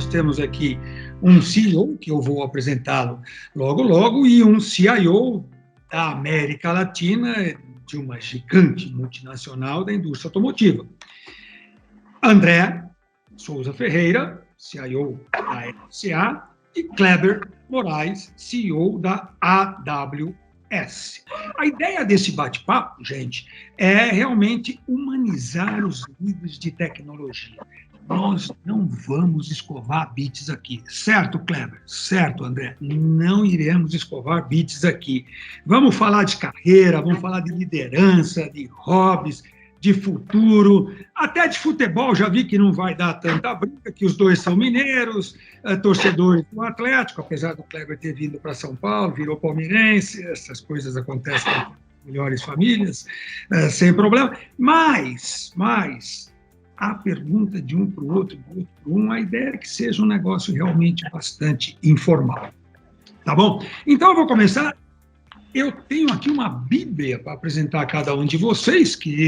nós temos aqui um CEO, que eu vou apresentá-lo logo, logo, e um CIO da América Latina, de uma gigante multinacional da indústria automotiva. André Souza Ferreira, CIO da FCA, e Kleber Moraes, CEO da AWS. A ideia desse bate-papo, gente, é realmente humanizar os líderes de tecnologia. Nós não vamos escovar bits aqui, certo, Kleber? Certo, André? Não iremos escovar bits aqui. Vamos falar de carreira, vamos falar de liderança, de hobbies, de futuro, até de futebol. Já vi que não vai dar tanta briga, que os dois são mineiros, torcedores do Atlético, apesar do Kleber ter vindo para São Paulo, virou palmeirense, essas coisas acontecem com melhores famílias, sem problema. Mas a pergunta de um para o outro, do outro para um, a ideia é que seja um negócio realmente bastante informal. Tá bom? Então, eu vou começar. Eu tenho aqui uma bíblia para apresentar a cada um de vocês, que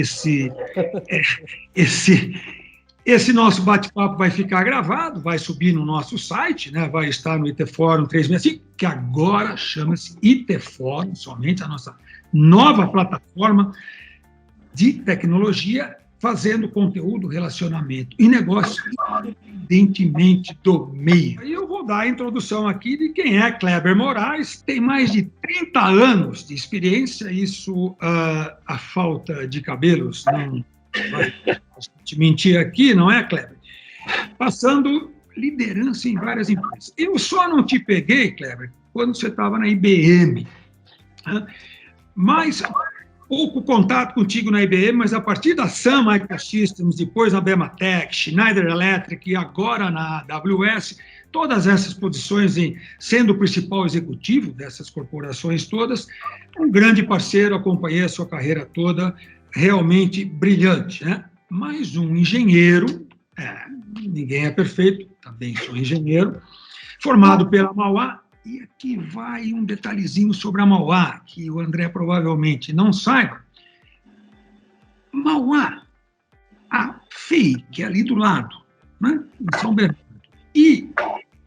esse nosso bate-papo vai ficar gravado, vai subir no nosso site, né? Vai estar no IT Forum 365, que agora chama-se IT Forum, somente a nossa nova plataforma de tecnologia, fazendo conteúdo, relacionamento e negócio independentemente do meio. E eu vou dar a introdução aqui de quem é Kleber Moraes, tem mais de 30 anos de experiência, isso a falta de cabelos não vai te mentir aqui, não é, Kleber? Passando liderança em várias empresas. Eu só não te peguei, Kleber, quando você estava na IBM, mas pouco contato contigo na IBM, mas a partir da Sun Microsystems, depois na Bematech, Schneider Electric e agora na AWS, todas essas posições sendo o principal executivo dessas corporações todas, um grande parceiro, acompanhei a sua carreira toda, realmente brilhante, né? Mais um engenheiro, ninguém é perfeito, também sou engenheiro, formado pela Mauá. E aqui vai um detalhezinho sobre a Mauá, que o André provavelmente não saiba. Mauá, a FEI, que é ali do lado, né, em São Bernardo, e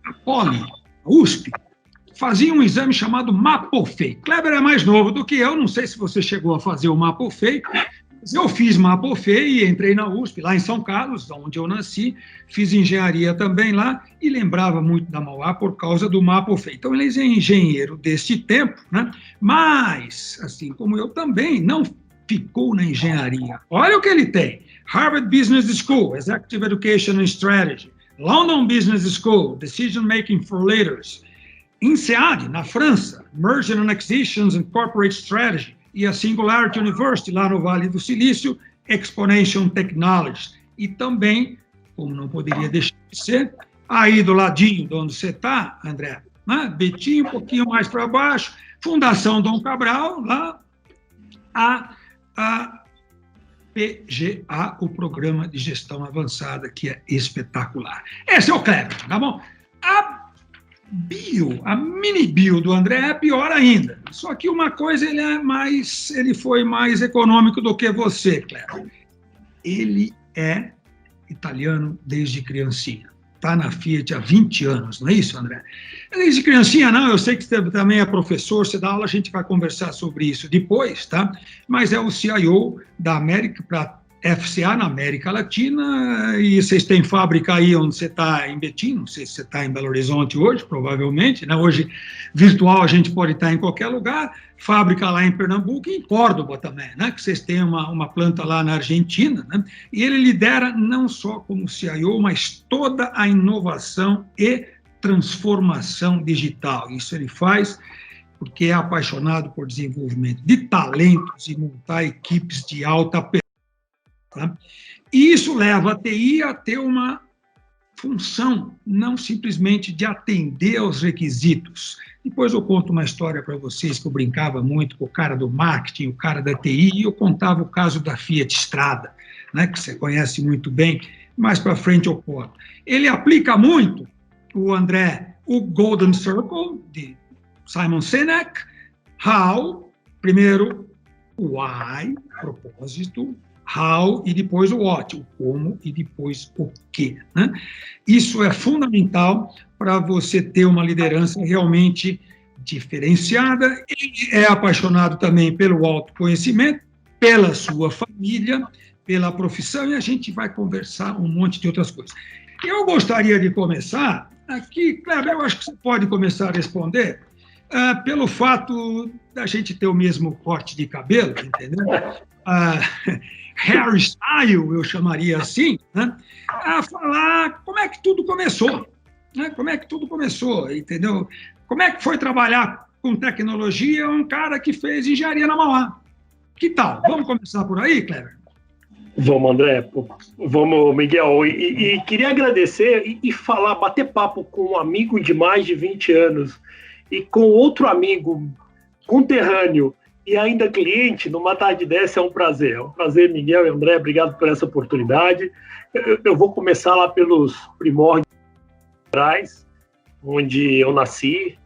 a Poli, a USP, faziam um exame chamado MAPOFEI. Kleber é mais novo do que eu, não sei se você chegou a fazer o MAPOFEI, mas eu fiz MAPOFEI e entrei na USP, lá em São Carlos, onde eu nasci, fiz engenharia também lá e lembrava muito da Mauá por causa do MAPOFEI. Então, ele é engenheiro deste tempo, né? Mas, assim como eu também, não ficou na engenharia. Olha o que ele tem: Harvard Business School, Executive Education and Strategy, London Business School, Decision Making for Leaders, INSEAD, na França, Merger and Acquisitions and Corporate Strategy, e a Singularity University, lá no Vale do Silício, Exponential Technologies. E também, como não poderia deixar de ser, aí do ladinho de onde você está, André, né? Betinho, um pouquinho mais para baixo, Fundação Dom Cabral, lá, a PGA, o Programa de Gestão Avançada, que é espetacular. Esse é o Kleber, tá bom? A mini bio do André é pior ainda. Só que uma coisa, ele foi mais econômico do que você, Kleber. Ele é italiano desde criancinha. Está na Fiat há 20 anos, não é isso, André? Desde criancinha, não, eu sei que você também é professor, você dá aula, a gente vai conversar sobre isso depois, tá? Mas é o CIO da América para FCA na América Latina, e vocês têm fábrica aí onde você está, em Betim, não sei se você está em Belo Horizonte hoje, provavelmente, né? Hoje, virtual, a gente pode estar em qualquer lugar, fábrica lá em Pernambuco e em Córdoba também, né? Que vocês têm uma planta lá na Argentina, né? E ele lidera não só como CIO, mas toda a inovação e transformação digital. Isso ele faz porque é apaixonado por desenvolvimento de talentos e montar equipes de alta performance. Tá? E isso leva a TI a ter uma função, não simplesmente de atender aos requisitos. Depois eu conto uma história para vocês que eu brincava muito com o cara do marketing, o cara da TI, e eu contava o caso da Fiat Strada, né, que você conhece muito bem, mais para frente eu conto. Ele aplica muito, o André, o Golden Circle, de Simon Sinek, How, primeiro, why, propósito, how e depois o what, o como e depois o que, né? Isso é fundamental para você ter uma liderança realmente diferenciada. Ele é apaixonado também pelo autoconhecimento, pela sua família, pela profissão, e a gente vai conversar um monte de outras coisas. Eu gostaria de começar aqui, Kleber, eu acho que você pode começar a responder, pelo fato da gente ter o mesmo corte de cabelo, entendeu? Hairstyle, eu chamaria assim, né? A falar como é que tudo começou, né? Como é que tudo começou, entendeu? Como é que foi trabalhar com tecnologia um cara que fez engenharia na Mauá? Que tal? Vamos começar por aí, Kleber? Vamos, André. Vamos, Miguel. E queria agradecer e falar, bater papo com um amigo de mais de 20 anos e com outro amigo conterrâneo e ainda cliente, numa tarde dessa é um prazer. É um prazer, Miguel e André, obrigado por essa oportunidade. Eu vou começar lá pelos primórdios, onde eu nasci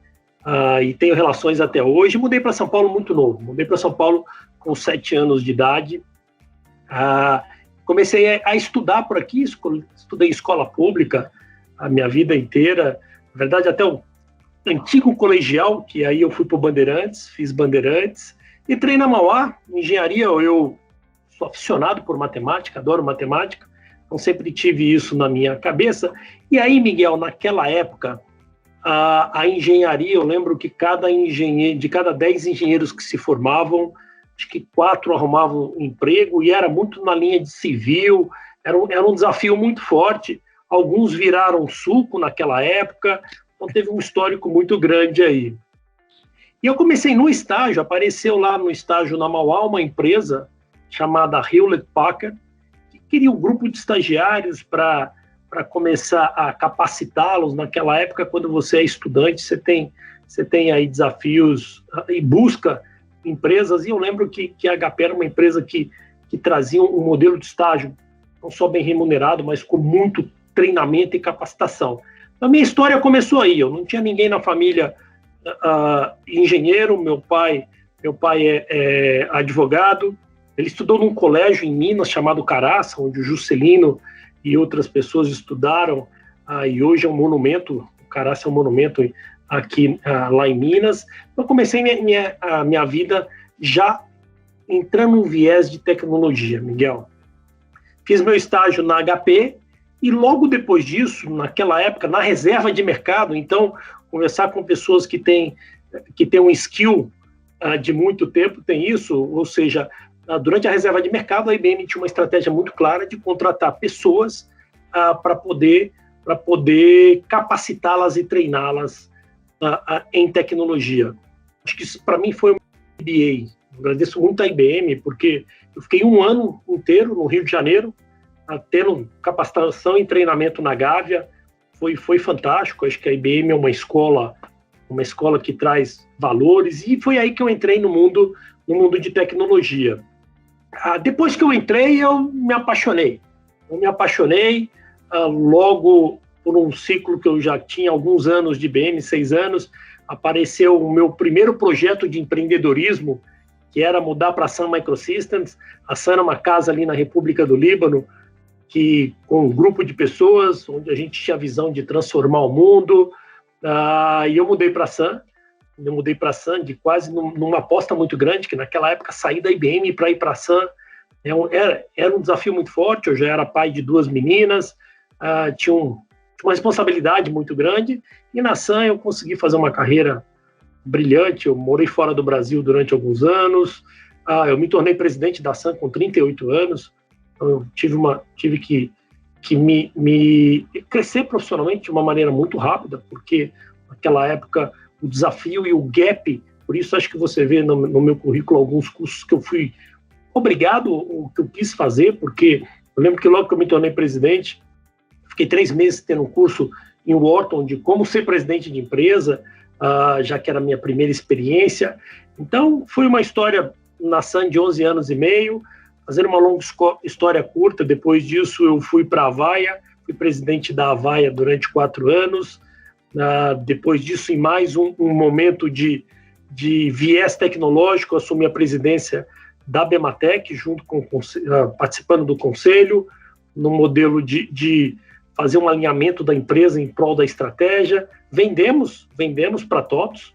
e tenho relações até hoje. Mudei para São Paulo muito novo. Mudei para São Paulo com 7 anos de idade. Comecei a estudar por aqui, estudei em escola pública a minha vida inteira. Na verdade, até o antigo colegial, que aí eu fui para o Bandeirantes, fiz Bandeirantes. Entrei na Mauá, engenharia, eu sou aficionado por matemática, adoro matemática, então sempre tive isso na minha cabeça. E aí, Miguel, naquela época, a engenharia, eu lembro que de cada 10 engenheiros que se formavam, acho que 4 arrumavam emprego, e era muito na linha de civil, era um desafio muito forte. Alguns viraram suco naquela época, então teve um histórico muito grande aí. E eu comecei no estágio, apareceu lá no estágio na Mauá uma empresa chamada Hewlett-Packard, que queria um grupo de estagiários para começar a capacitá-los. Naquela época, quando você é estudante, você tem aí desafios e busca empresas, e eu lembro que a HP era uma empresa que trazia um modelo de estágio não só bem remunerado, mas com muito treinamento e capacitação. A minha história começou aí, eu não tinha ninguém na família engenheiro, meu pai é advogado, ele estudou num colégio em Minas chamado Caraça, onde o Juscelino e outras pessoas estudaram, e hoje é um monumento, o Caraça é um monumento aqui lá em Minas. Eu comecei a minha vida já entrando num viés de tecnologia, Miguel. Fiz meu estágio na HP e logo depois disso, naquela época, na reserva de mercado, então, conversar com pessoas que têm um skill de muito tempo, tem isso, ou seja, durante a reserva de mercado, a IBM tinha uma estratégia muito clara de contratar pessoas para poder capacitá-las e treiná-las em tecnologia. Acho que isso, para mim, foi um MBA. Agradeço muito a IBM, porque eu fiquei um ano inteiro no Rio de Janeiro, tendo capacitação e treinamento na Gávea. Foi fantástico. Acho que a IBM é uma escola que traz valores, e foi aí que eu entrei no mundo de tecnologia. Depois que eu entrei, eu me apaixonei. Logo por um ciclo que eu já tinha alguns anos de IBM, 6 anos, apareceu o meu primeiro projeto de empreendedorismo, que era mudar para a Sun Microsystems. A Sun é uma casa ali na República do Líbano, com um grupo de pessoas, onde a gente tinha a visão de transformar o mundo, e eu mudei para a Sun. De quase numa aposta muito grande, que naquela época sair da IBM para ir para a Sun era um desafio muito forte. Eu já era pai de 2 meninas, tinha uma responsabilidade muito grande, e na Sun eu consegui fazer uma carreira brilhante. Eu morei fora do Brasil durante alguns anos, eu me tornei presidente da Sun com 38 anos, então eu tive que me crescer profissionalmente de uma maneira muito rápida, porque naquela época o desafio e o gap, por isso acho que você vê no meu currículo alguns cursos que eu fui obrigado, ou que eu quis fazer, porque eu lembro que logo que eu me tornei presidente, fiquei 3 meses tendo um curso em Wharton de como ser presidente de empresa, já que era a minha primeira experiência. Então, foi uma história na Sun de 11 anos e meio. Fazendo uma longa história curta, depois disso eu fui para a Avaya, fui presidente da Avaya durante 4 anos. Depois disso, em mais um momento de viés tecnológico, assumi a presidência da Bematec, participando do conselho, no modelo de fazer um alinhamento da empresa em prol da estratégia. Vendemos para TOTVS,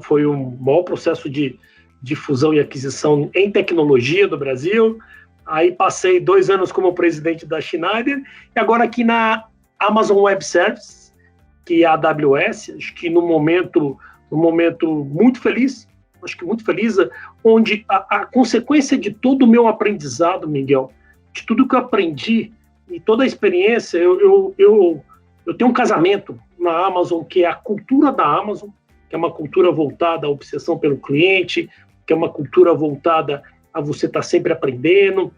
foi um maior processo de fusão e aquisição em tecnologia do Brasil. Aí passei 2 anos como presidente da Schneider, e agora aqui na Amazon Web Services, que é a AWS, acho que num momento muito feliz, onde a consequência de todo o meu aprendizado, Miguel, de tudo que eu aprendi e toda a experiência, eu tenho um casamento na Amazon, que é a cultura da Amazon, que é uma cultura voltada à obsessão pelo cliente, que é uma cultura voltada a você estar sempre aprendendo,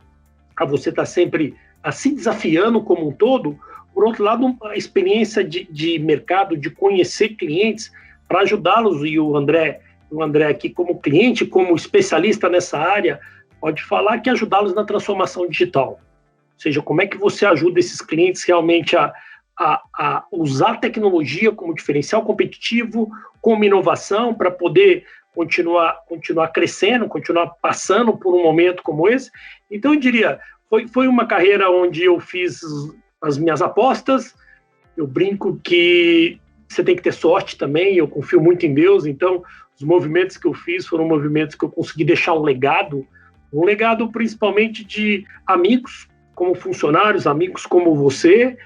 a você estar sempre se desafiando como um todo. Por outro lado, a experiência de mercado, de conhecer clientes para ajudá-los, e o André aqui como cliente, como especialista nessa área, pode falar que ajudá-los na transformação digital. Ou seja, como é que você ajuda esses clientes realmente a usar a tecnologia como diferencial competitivo, como inovação, para poder continuar crescendo, continuar passando por um momento como esse. Então, eu diria, foi uma carreira onde eu fiz as minhas apostas. Eu brinco que você tem que ter sorte também, eu confio muito em Deus, então os movimentos que eu fiz foram movimentos que eu consegui deixar um legado principalmente de amigos como funcionários, amigos como você,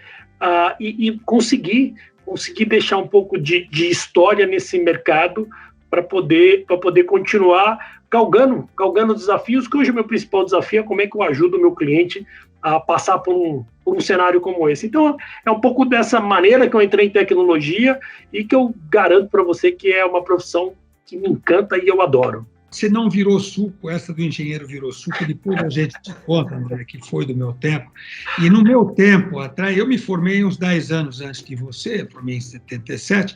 e consegui deixar um pouco de história nesse mercado para poder continuar galgando desafios, que hoje o meu principal desafio é como é que eu ajudo o meu cliente a passar por um cenário como esse. Então, é um pouco dessa maneira que eu entrei em tecnologia e que eu garanto para você que é uma profissão que me encanta e eu adoro. Você não virou suco, essa do engenheiro virou suco, depois a gente te conta, André, que foi do meu tempo. E no meu tempo, atrás, eu me formei uns 10 anos antes que você, formei em 77,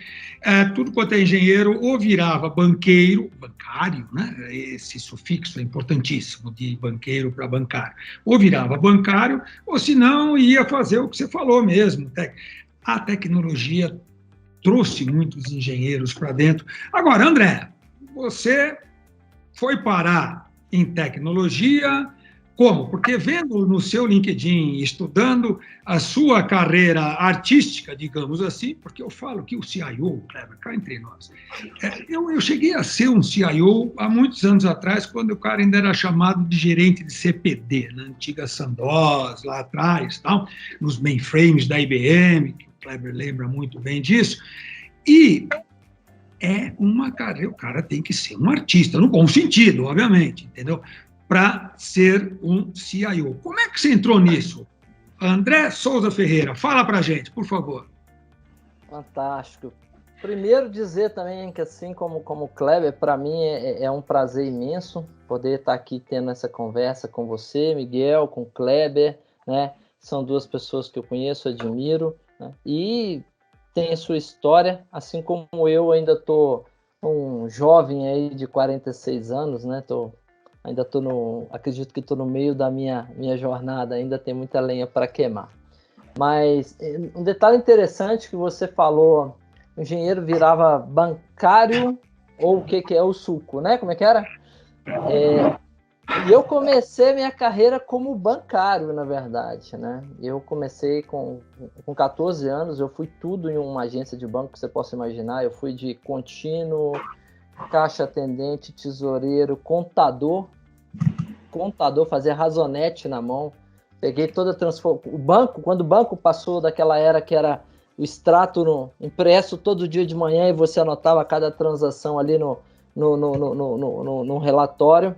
tudo quanto é engenheiro ou virava bancário, né? Esse sufixo é importantíssimo, de banqueiro para bancário, ou virava bancário, ou se não, ia fazer o que você falou mesmo. A tecnologia trouxe muitos engenheiros para dentro. Agora, André, você foi parar em tecnologia, como? Porque vendo no seu LinkedIn, estudando a sua carreira artística, digamos assim, porque eu falo que o CIO, Kleber, cá entre nós, eu cheguei a ser um CIO há muitos anos atrás, quando o cara ainda era chamado de gerente de CPD, na antiga Sandoz, lá atrás, tal, nos mainframes da IBM, que o Kleber lembra muito bem disso, e é uma carreira, o cara tem que ser um artista, no bom sentido, obviamente, entendeu? Para ser um CIO. Como é que você entrou nisso? André Souza Ferreira, fala para a gente, por favor. Fantástico. Primeiro dizer também que, assim como o Kleber, para mim é um prazer imenso poder estar aqui tendo essa conversa com você, Miguel, com o Kleber, né? São 2 pessoas que eu conheço, admiro, né? E tem a sua história, assim como eu ainda estou um jovem aí de 46 anos, né? Acredito que estou no meio da minha jornada, ainda tem muita lenha para queimar. Mas um detalhe interessante que você falou, o engenheiro virava bancário, ou o que é o suco, né? Como é que era? E eu comecei minha carreira como bancário, na verdade, né? Eu comecei com 14 anos, eu fui tudo em uma agência de banco que você possa imaginar. Eu fui de contínuo, caixa atendente, tesoureiro, contador, fazia razonete na mão. Peguei toda a transformação. O banco, quando o banco passou daquela era que era o extrato impresso todo dia de manhã e você anotava cada transação ali no relatório,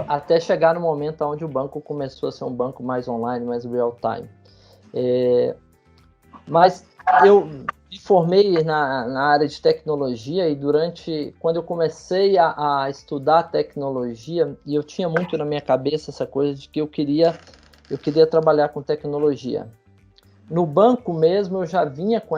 até chegar no momento onde o banco começou a ser um banco mais online, mais real-time. Mas eu me formei na área de tecnologia e quando eu comecei a estudar tecnologia, e eu tinha muito na minha cabeça essa coisa de que eu queria trabalhar com tecnologia. No banco mesmo eu já vinha com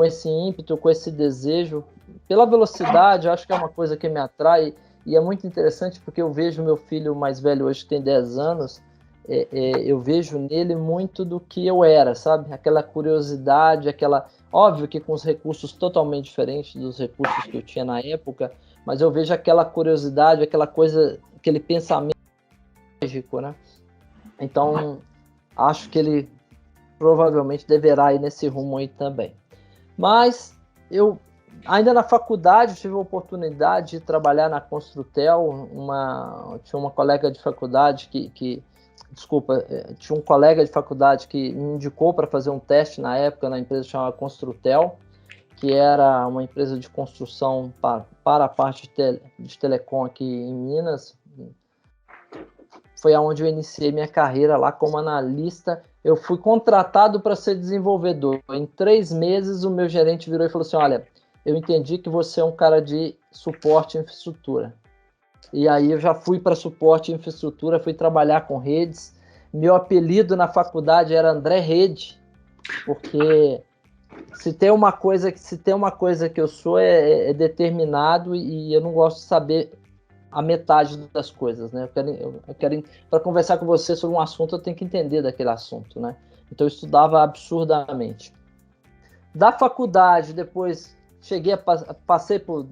esse ímpeto, com esse desejo, pela velocidade. Eu acho que é uma coisa que me atrai. E é muito interessante porque eu vejo meu filho mais velho hoje, que tem 10 anos, eu vejo nele muito do que eu era, sabe? Aquela curiosidade, óbvio que com os recursos totalmente diferentes dos recursos que eu tinha na época, mas eu vejo aquela curiosidade, aquela coisa aquele pensamento mágico, né? Então, acho que ele provavelmente deverá ir nesse rumo aí também. Mas eu, ainda na faculdade, tive a oportunidade de trabalhar na Construtel. Tinha uma colega de faculdade tinha um colega de faculdade que me indicou para fazer um teste na época na empresa chamada Construtel, que era uma empresa de construção para a parte de telecom aqui em Minas. Foi aonde eu iniciei minha carreira lá como analista. Eu fui contratado para ser desenvolvedor. Em 3 meses, o meu gerente virou e falou assim: olha, eu entendi que você é um cara de suporte e infraestrutura. E aí eu já fui para suporte e infraestrutura, fui trabalhar com redes. Meu apelido na faculdade era André Rede, porque se tem uma coisa que eu sou é determinado, e eu não gosto de saber a metade das coisas, né? Eu quero para conversar com você sobre um assunto, eu tenho que entender daquele assunto, né? Então eu estudava absurdamente. Da faculdade, depois passei por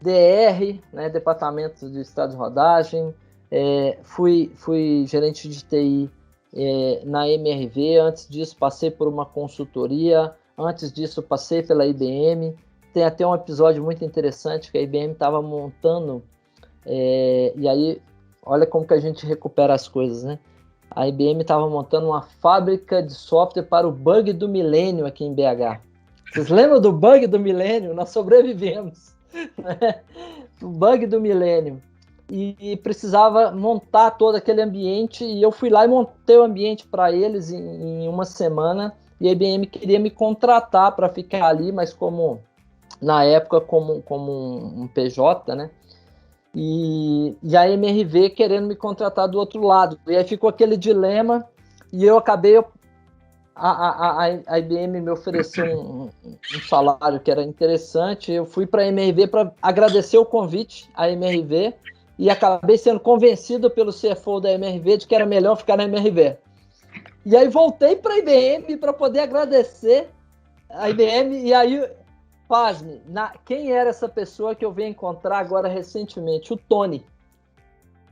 DR, né, Departamento de Estado de Rodagem, fui gerente de TI na MRV. Antes disso, passei por uma consultoria. Antes disso, passei pela IBM. Tem até um episódio muito interessante que a IBM estava montando, e aí, olha como que a gente recupera as coisas, né? A IBM estava montando uma fábrica de software para o bug do milênio aqui em BH. Vocês lembram do bug do milênio? Nós sobrevivemos. O bug do milênio. E precisava montar todo aquele ambiente, e eu fui lá e montei o ambiente para eles em uma semana, e a IBM queria me contratar para ficar ali, mas na época como um PJ, né? E a MRV querendo me contratar do outro lado. E aí ficou aquele dilema, e eu acabei... A IBM me ofereceu um salário que era interessante. Eu fui para a MRV para agradecer o convite à MRV, e acabei sendo convencido pelo CFO da MRV de que era melhor ficar na MRV. E aí voltei para a IBM para poder agradecer a IBM, e aí, pasme, quem era essa pessoa que eu venho encontrar agora recentemente? O Tony.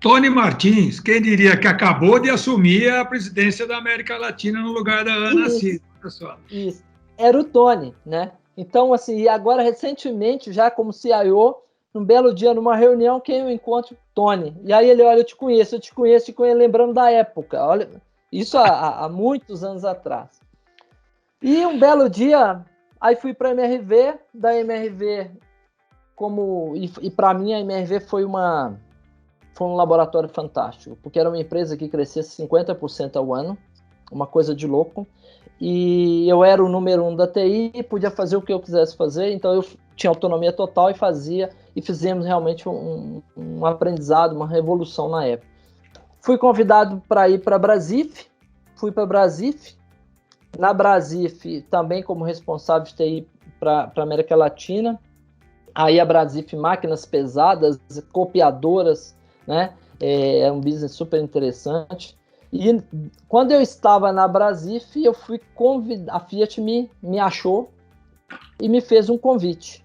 Tony Martins, quem diria que acabou de assumir a presidência da América Latina no lugar da Ana Cid, pessoal. Isso, era o Tony, né? Então, assim, e agora recentemente, já como CIO, num belo dia, numa reunião, quem eu encontro? Tony. E aí ele: olha, eu te conheço, lembrando da época. Olha, isso há muitos anos atrás. E um belo dia, aí fui para a MRV, da MRV, e para mim a MRV foi um laboratório fantástico, porque era uma empresa que crescia 50% ao ano, uma coisa de louco, e eu era o número 1 da TI, podia fazer o que eu quisesse fazer, então eu tinha autonomia total e fizemos realmente um aprendizado, uma revolução na época. Fui convidado para ir para a Brasif, fui para a Brasif. Na Brasif, também como responsável de TI para a América Latina. Aí a Brasif, máquinas pesadas, copiadoras, né? É um business super interessante. E quando eu estava na Brasif, eu fui convidado, a Fiat me achou e me fez um convite.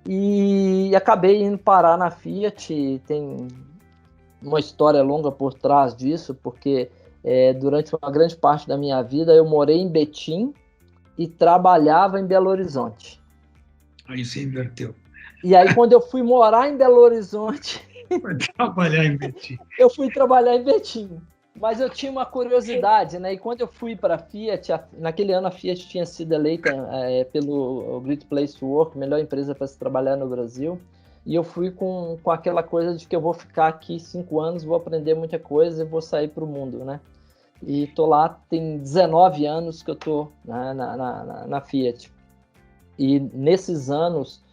E acabei indo parar na Fiat. Tem uma história longa por trás disso, porque durante uma grande parte da minha vida eu morei em Betim e trabalhava em Belo Horizonte. Aí você inverteu. E aí, quando eu fui morar em Belo Horizonte... trabalhar em Betim. Eu fui trabalhar em Betim. Mas eu tinha uma curiosidade, né? E quando eu fui para a Fiat, naquele ano a Fiat tinha sido eleita pelo Great Place to Work, melhor empresa para se trabalhar no Brasil. E eu fui com aquela coisa de que eu vou ficar aqui 5 anos, vou aprender muita coisa e vou sair para o mundo, né? E tô lá, tem 19 anos que eu tô na Fiat. E nesses anos,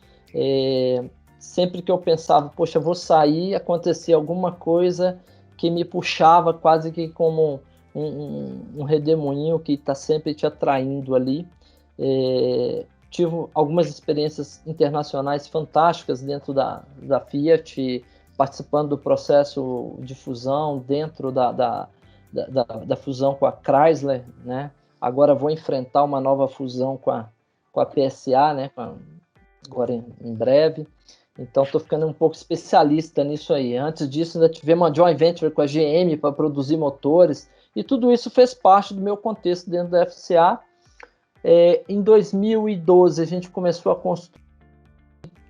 sempre que eu pensava, poxa, eu vou sair, acontecia alguma coisa que me puxava quase que como um redemoinho que está sempre te atraindo ali. Tive algumas experiências internacionais fantásticas dentro da Fiat, participando do processo de fusão dentro da fusão com a Chrysler, né? Agora vou enfrentar uma nova fusão com a PSA, né? Agora em breve. Então, estou ficando um pouco especialista nisso aí. Antes disso, ainda tivemos uma joint venture com a GM para produzir motores, e tudo isso fez parte do meu contexto dentro da FCA. Em 2012, a gente começou a construir...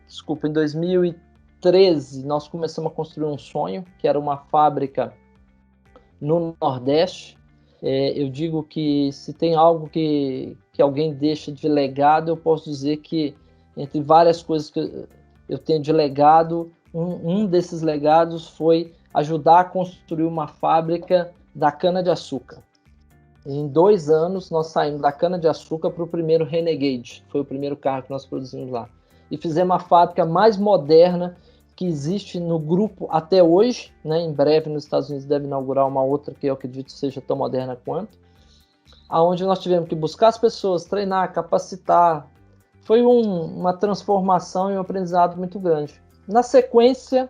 Desculpa, em 2013, nós começamos a construir um sonho, que era uma fábrica no Nordeste. Eu digo que se tem algo que alguém deixa de legado, eu posso dizer que, entre várias coisas que eu tenho de legado, um desses legados foi ajudar a construir uma fábrica da cana-de-açúcar. Em 2 anos, nós saímos da cana-de-açúcar para o primeiro Renegade, foi o primeiro carro que nós produzimos lá. E fizemos a fábrica mais moderna que existe no grupo até hoje, né? Em breve nos Estados Unidos deve inaugurar uma outra que eu acredito seja tão moderna quanto, aonde nós tivemos que buscar as pessoas, treinar, capacitar. Foi uma transformação e um aprendizado muito grande. Na sequência,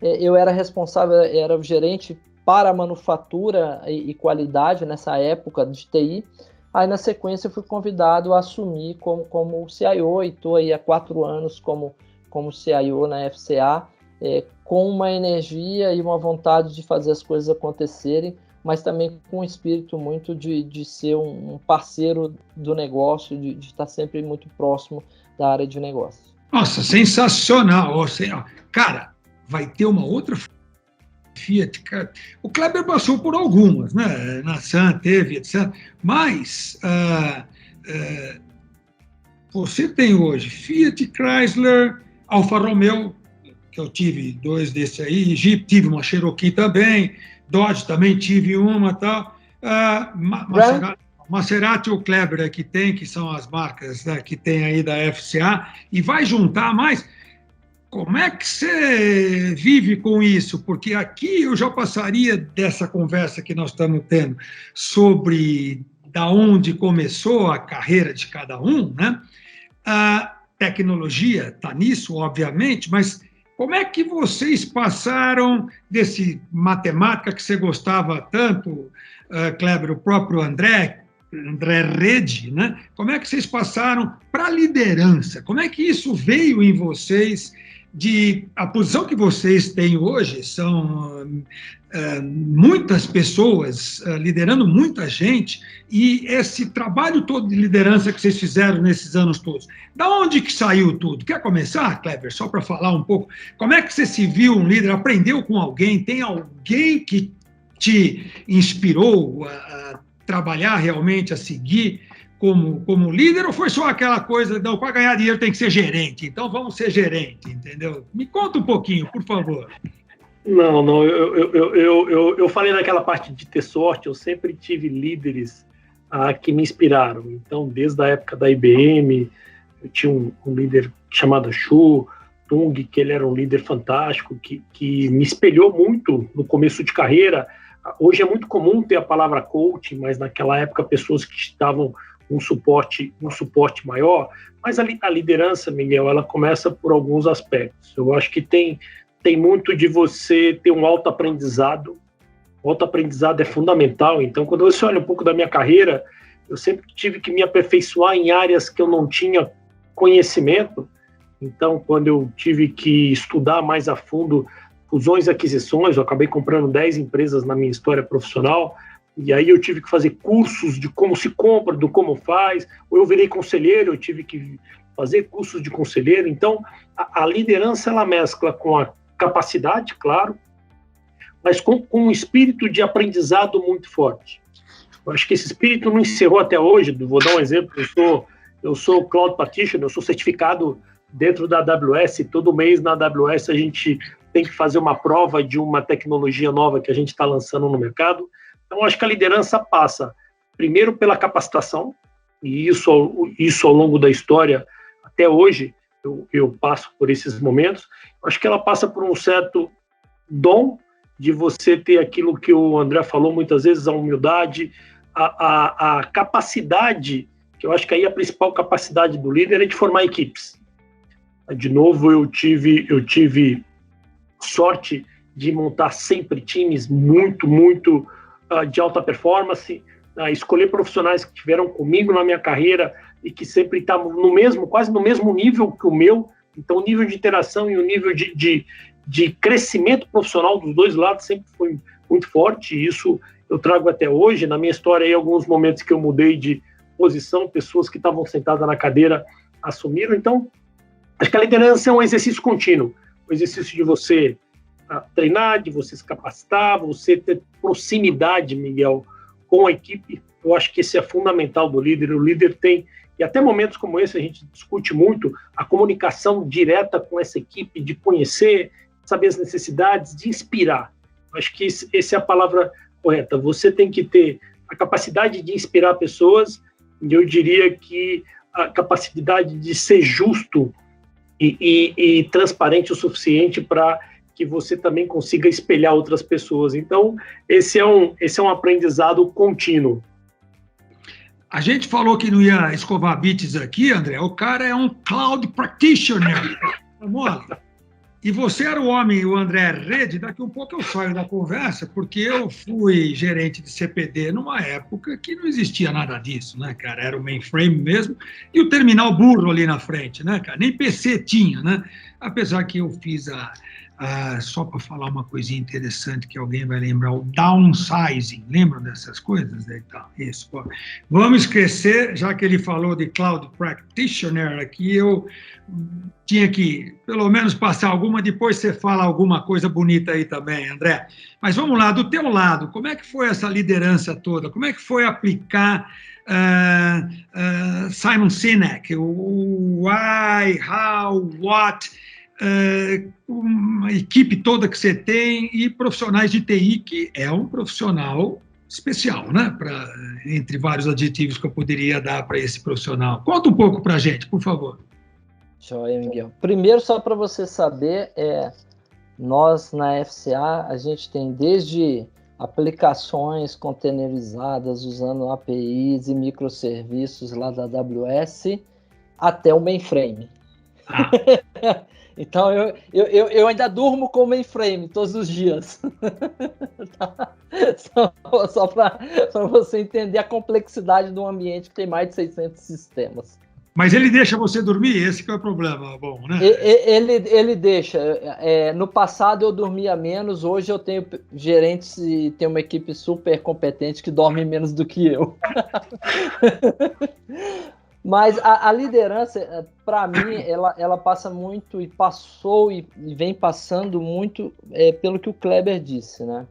eu era responsável, era o gerente para a manufatura e qualidade nessa época de TI. Aí, na sequência, eu fui convidado a assumir como CIO e estou aí há 4 anos como CIO na FCA, com uma energia e uma vontade de fazer as coisas acontecerem, mas também com um espírito muito de ser um parceiro do negócio, de estar sempre muito próximo da área de negócio. Nossa, sensacional! Cara, vai ter uma outra Fiat. O Kleber passou por algumas, né? Na Sam teve, etc. Mas você tem hoje Fiat, Chrysler, Alfa Romeo, que eu tive 2 desses aí, Jeep, tive uma Cherokee também, Dodge também tive uma, tal. Maserati ou Kleber que tem, que são as marcas, né, que tem aí da FCA, e vai juntar mais. Como é que você vive com isso? Porque aqui eu já passaria dessa conversa que nós estamos tendo sobre da onde começou a carreira de cada um, né? A tecnologia está nisso, obviamente, mas como é que vocês passaram desse matemática que você gostava tanto, Kleber, o próprio André Rede, né? Como é que vocês passaram para a liderança? Como é que isso veio em vocês? A posição que vocês têm hoje são muitas pessoas liderando muita gente, e esse trabalho todo de liderança que vocês fizeram nesses anos todos, da onde que saiu tudo? Quer começar, Kleber, só para falar um pouco? Como é que você se viu um líder? Aprendeu com alguém? Tem alguém que te inspirou a trabalhar realmente, a seguir como líder, ou foi só aquela coisa, não, para ganhar dinheiro tem que ser gerente, então vamos ser gerente, entendeu? Me conta um pouquinho, por favor. Não, eu falei naquela parte de ter sorte, eu sempre tive líderes que me inspiraram. Então, desde a época da IBM, eu tinha um líder chamado Shu Tung, que ele era um líder fantástico, que me espelhou muito no começo de carreira. Hoje é muito comum ter a palavra coaching, mas naquela época pessoas que estavam um suporte maior, mas a liderança, Miguel, ela começa por alguns aspectos. Eu acho que tem muito de você ter um autoaprendizado. O autoaprendizado é fundamental. Então, quando você olha um pouco da minha carreira, eu sempre tive que me aperfeiçoar em áreas que eu não tinha conhecimento. Então, quando eu tive que estudar mais a fundo fusões e aquisições, eu acabei comprando 10 empresas na minha história profissional, e aí eu tive que fazer cursos de como se compra, do como faz, ou eu virei conselheiro, eu tive que fazer cursos de conselheiro. Então, a liderança, ela mescla com a capacidade, claro, mas com um espírito de aprendizado muito forte. Eu acho que esse espírito não encerrou até hoje. Vou dar um exemplo, eu sou Cloud Practitioner, eu sou certificado dentro da AWS, todo mês na AWS a gente tem que fazer uma prova de uma tecnologia nova que a gente está lançando no mercado. Então, acho que a liderança passa, primeiro, pela capacitação, e isso ao longo da história, até hoje, eu passo por esses momentos. Acho que ela passa por um certo dom de você ter aquilo que o André falou muitas vezes, a humildade, a capacidade, que eu acho que aí a principal capacidade do líder é de formar equipes. De novo, eu tive sorte de montar sempre times muito de alta performance, escolher profissionais que estiveram comigo na minha carreira e que sempre estavam quase no mesmo nível que o meu, Então, o nível de interação e o nível de crescimento profissional dos dois lados sempre foi muito forte, e isso eu trago até hoje. Na minha história, em alguns momentos que eu mudei de posição, pessoas que estavam sentadas na cadeira assumiram. Então, acho que a liderança é um exercício contínuo, um exercício de você treinar, de você se capacitar, você ter proximidade, Miguel, com a equipe. Eu acho que esse é fundamental do líder. O líder tem, e até momentos como esse a gente discute muito, a comunicação direta com essa equipe, de conhecer, saber as necessidades, de inspirar. Eu acho que essa é a palavra correta. Você tem que ter a capacidade de inspirar pessoas, e eu diria que a capacidade de ser justo e transparente o suficiente para que você também consiga espelhar outras pessoas. Então, esse é um aprendizado contínuo. A gente falou que não ia escovar bits aqui, André. O cara é um cloud practitioner. Vamos. E você era o homem, o André Rede. Daqui um pouco eu saio da conversa, porque eu fui gerente de CPD numa época que não existia nada disso, né, cara? Era o mainframe mesmo e o terminal burro ali na frente, né, cara? Nem PC tinha, né? Apesar que eu fiz só para falar uma coisinha interessante que alguém vai lembrar, o downsizing. Lembram dessas coisas? Então, isso. Pô. Vamos esquecer, já que ele falou de cloud practitioner aqui, eu tinha que, pelo menos, passar alguma, depois você fala alguma coisa bonita aí também, André. Mas vamos lá, do teu lado, como é que foi essa liderança toda? Como é que foi aplicar Simon Sinek, o why, how, what, uma equipe toda que você tem e profissionais de TI, que é um profissional especial, né? Entre vários adjetivos que eu poderia dar para esse profissional. Conta um pouco para a gente, por favor. Joia, Miguel. Primeiro, só para você saber, nós na FCA, a gente tem desde aplicações containerizadas usando APIs e microserviços lá da AWS até o mainframe. Então, eu ainda durmo com o mainframe todos os dias. Só para você entender a complexidade de um ambiente que tem mais de 600 sistemas. Mas ele deixa você dormir? Esse que é o problema, bom, né? Ele deixa. No passado eu dormia menos, hoje eu tenho gerentes e tenho uma equipe super competente que dorme menos do que eu. Mas a liderança, para mim, ela passa muito e passou e vem passando muito pelo que o Kleber disse, né?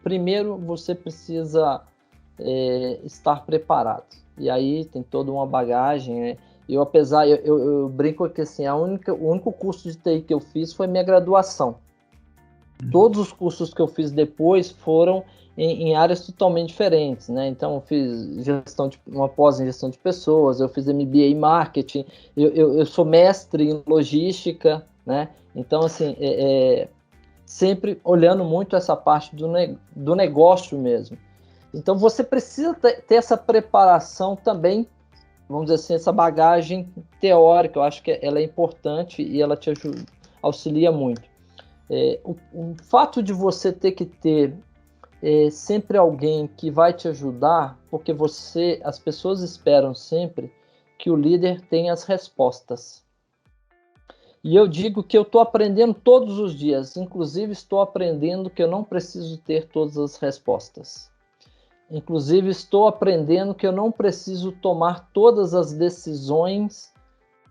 Primeiro, você precisa estar preparado. E aí tem toda uma bagagem. Eu brinco que assim, o único curso de TI que eu fiz foi minha graduação. Todos os cursos que eu fiz depois foram em áreas totalmente diferentes, né? Então, eu fiz uma pós em gestão de pessoas, eu fiz MBA em marketing, eu sou mestre em logística, né? Então, assim, sempre olhando muito essa parte do negócio mesmo. Então, você precisa ter essa preparação também, vamos dizer assim, essa bagagem teórica. Eu acho que ela é importante e ela te auxilia muito. O fato de você ter que ter sempre alguém que vai te ajudar, porque as pessoas esperam sempre que o líder tenha as respostas. E eu digo que eu estou aprendendo todos os dias, inclusive estou aprendendo que eu não preciso ter todas as respostas. Inclusive estou aprendendo que eu não preciso tomar todas as decisões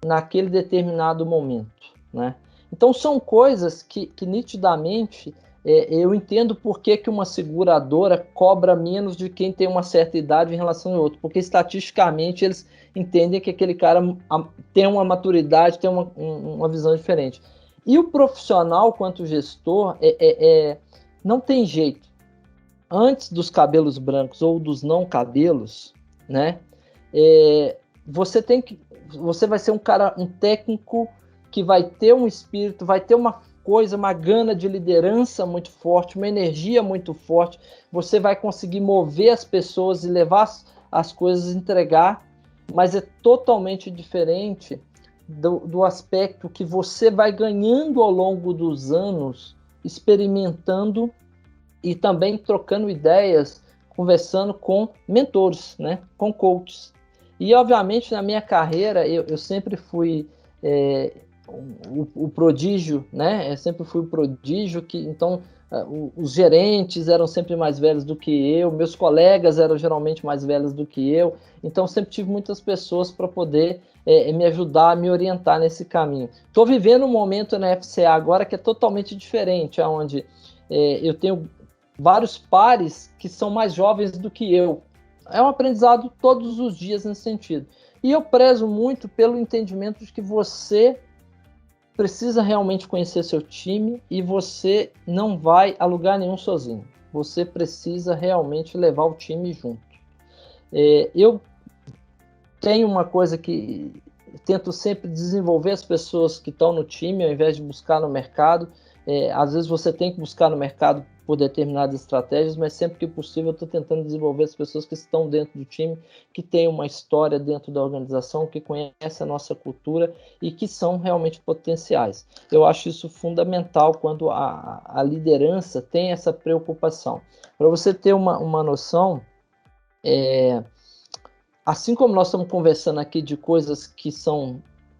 naquele determinado momento, né? Então são coisas que nitidamente eu entendo por que uma seguradora cobra menos de quem tem uma certa idade em relação ao outro, porque estatisticamente eles entendem que aquele cara tem uma maturidade, tem uma visão diferente. E o profissional, quanto gestor, não tem jeito. Antes dos cabelos brancos ou dos não cabelos, né? Você vai ser um técnico que vai ter um espírito, vai ter uma gana de liderança muito forte, uma energia muito forte. Você vai conseguir mover as pessoas e levar as coisas, entregar, mas é totalmente diferente do aspecto que você vai ganhando ao longo dos anos, experimentando e também trocando ideias, conversando com mentores, né? Com coaches. E, obviamente, na minha carreira, eu sempre fui o prodígio, né? Eu sempre fui o prodígio, então os gerentes eram sempre mais velhos do que eu, meus colegas eram geralmente mais velhos do que eu, então sempre tive muitas pessoas para poder me ajudar, me orientar nesse caminho. Estou vivendo um momento na FCA agora que é totalmente diferente, onde eu tenho vários pares que são mais jovens do que eu. É um aprendizado todos os dias nesse sentido. E eu prezo muito pelo entendimento de que você precisa realmente conhecer seu time e você não vai a lugar nenhum sozinho. Você precisa realmente levar o time junto. Eu tenho uma coisa que tento sempre desenvolver as pessoas que estão no time, ao invés de buscar no mercado. Às vezes você tem que buscar no mercado por determinadas estratégias, mas sempre que possível eu estou tentando desenvolver as pessoas que estão dentro do time, que têm uma história dentro da organização, que conhecem a nossa cultura e que são realmente potenciais. Eu acho isso fundamental quando a liderança tem essa preocupação. Para você ter uma noção, assim como nós estamos conversando aqui de coisas que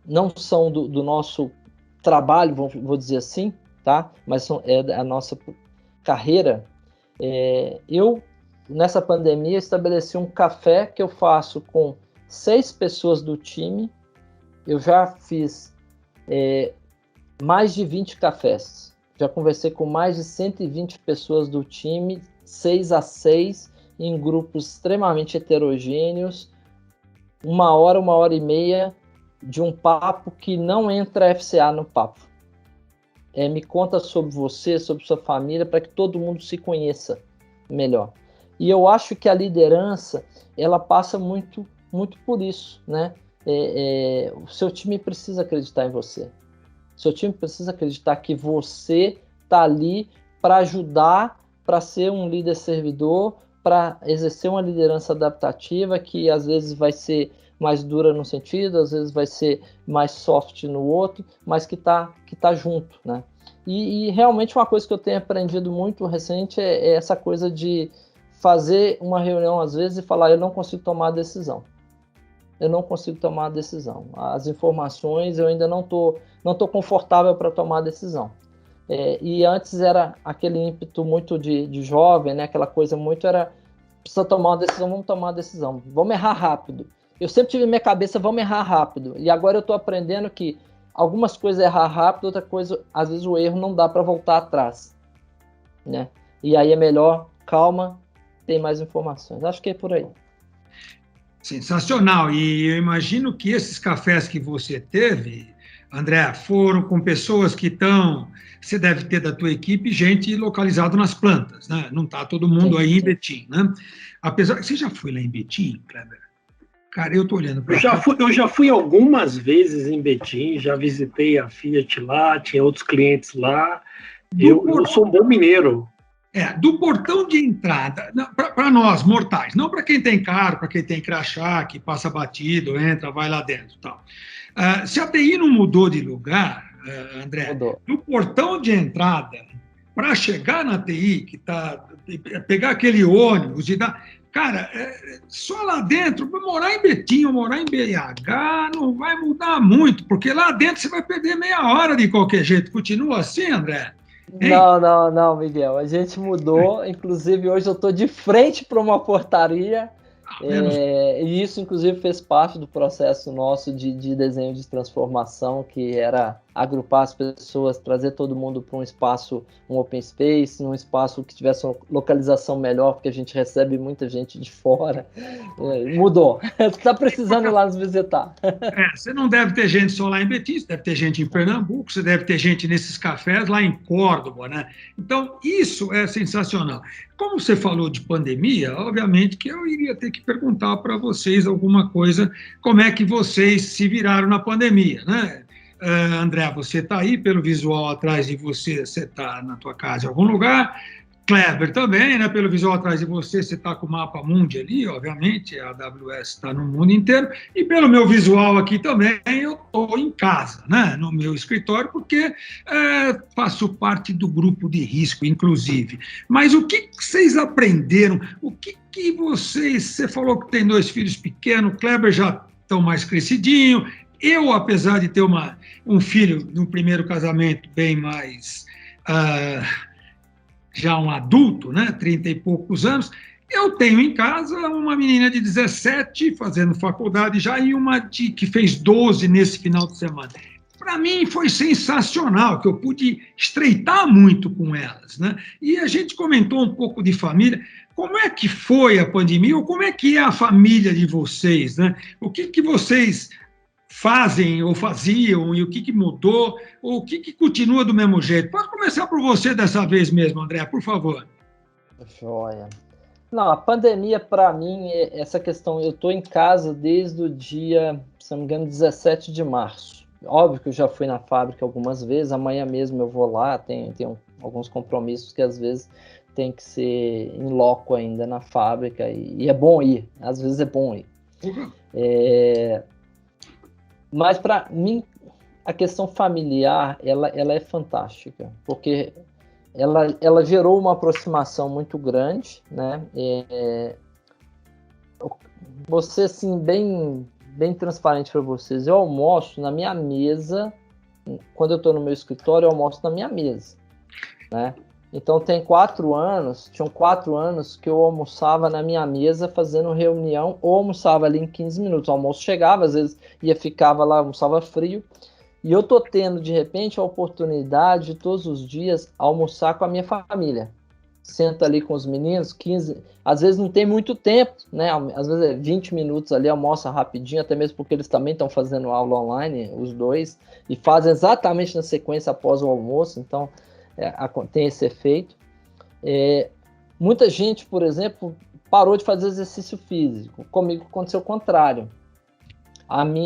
não são do nosso trabalho, vou dizer assim, tá? Mas a nossa carreira, eu, nessa pandemia, estabeleci um café que eu faço com 6 pessoas do time. Eu já fiz mais de 20 cafés. Já conversei com mais de 120 pessoas do time, 6 a 6, em grupos extremamente heterogêneos, 1 hora, 1h30 de um papo que não entra FCA no papo. Me conta sobre você, sobre sua família, para que todo mundo se conheça melhor. E eu acho que a liderança, ela passa muito, muito por isso, né? O seu time precisa acreditar em você. O seu time precisa acreditar que você está ali para ajudar, para ser um líder servidor, para exercer uma liderança adaptativa, que às vezes vai ser mais dura num sentido, às vezes vai ser mais soft no outro, mas que tá junto, né? E realmente uma coisa que eu tenho aprendido muito recente é essa coisa de fazer uma reunião às vezes e falar, eu não consigo tomar a decisão. Eu não consigo tomar a decisão. As informações eu ainda não tô confortável para tomar a decisão. E antes era aquele ímpeto muito de jovem, né? Aquela coisa muito era, precisa tomar uma decisão, vamos tomar uma decisão, vamos errar rápido. Eu sempre tive na minha cabeça, vamos errar rápido. E agora eu estou aprendendo que algumas coisas errar rápido, outra coisa, às vezes o erro não dá para voltar atrás, né? E aí é melhor, calma, tem mais informações. Acho que é por aí. Sensacional. E eu imagino que esses cafés que você teve, André, foram com pessoas que estão... Você deve ter da tua equipe gente localizada nas plantas, né? Não está todo mundo aí em Betim, né? Apesar... Você já foi lá em Betim, Kleber? Cara, eu estou olhando para Eu já fui algumas vezes em Betim, já visitei a Fiat lá, tinha outros clientes lá. Eu sou um bom mineiro. Do portão de entrada, para nós, mortais, não para quem tem carro, para quem tem crachá, que passa batido, entra, vai lá dentro. Tal. Se a TI não mudou de lugar, André, do portão de entrada, para chegar na TI, pegar aquele ônibus e dar... Cara, só lá dentro, morar em Betim ou morar em BH não vai mudar muito, porque lá dentro você vai perder meia hora de qualquer jeito. Continua assim, André? Hein? Não, Miguel. A gente mudou. Inclusive, hoje eu estou de frente para uma portaria. E isso, inclusive, fez parte do processo nosso de desenho de transformação, que era agrupar as pessoas, trazer todo mundo para um espaço, um open space, um espaço que tivesse uma localização melhor, porque a gente recebe muita gente de fora. Mudou. Está precisando ir lá nos visitar. Você não deve ter gente só lá em Betim, você deve ter gente em Pernambuco, você deve ter gente nesses cafés lá em Córdoba, né? Então, isso é sensacional. Como você falou de pandemia, obviamente que eu iria ter que perguntar para vocês alguma coisa, como é que vocês se viraram na pandemia, né? André, você está aí, pelo visual atrás de você está na tua casa em algum lugar. Kleber também, né? Pelo visual atrás de você está com o mapa mundi ali, obviamente, a AWS está no mundo inteiro, e pelo meu visual aqui também, eu estou em casa, né? No meu escritório, porque faço parte do grupo de risco, inclusive. Mas o que vocês aprenderam? O que você falou que tem 2 filhos pequenos, Kleber já estão mais crescidinho. Eu, apesar de ter um filho no primeiro casamento bem mais, já um adulto, né, 30 e poucos anos, eu tenho em casa uma menina de 17 fazendo faculdade já e uma que fez 12 nesse final de semana. Para mim foi sensacional, que eu pude estreitar muito com elas, né? E a gente comentou um pouco de família. Como é que foi a pandemia, ou como é que é a família de vocês, né? O que vocês fazem ou faziam, e o que mudou, ou o que continua do mesmo jeito? Pode começar por você dessa vez mesmo, André, por favor. Joia. Não, a pandemia, para mim, essa questão, eu estou em casa desde o dia, se não me engano, 17 de março. Óbvio que eu já fui na fábrica algumas vezes, amanhã mesmo eu vou lá, tenho alguns compromissos que às vezes tem que ser em loco ainda na fábrica, e é bom ir, às vezes é bom ir. Mas para mim, a questão familiar, ela é fantástica, porque ela gerou uma aproximação muito grande, né? Você, assim, bem transparente para vocês, eu almoço na minha mesa, quando eu estou no meu escritório, eu almoço na minha mesa, né? Então tinham 4 anos que eu almoçava na minha mesa fazendo reunião, ou almoçava ali em 15 minutos, o almoço chegava, às vezes ficava lá, almoçava frio, e eu tô tendo, de repente, a oportunidade de todos os dias almoçar com a minha família. Senta ali com os meninos, 15, às vezes não tem muito tempo, né? Às vezes é 20 minutos ali, almoça rapidinho, até mesmo porque eles também estão fazendo aula online, os dois, e fazem exatamente na sequência após o almoço, então tem esse efeito. Muita gente, por exemplo, parou de fazer exercício físico. Comigo aconteceu o contrário.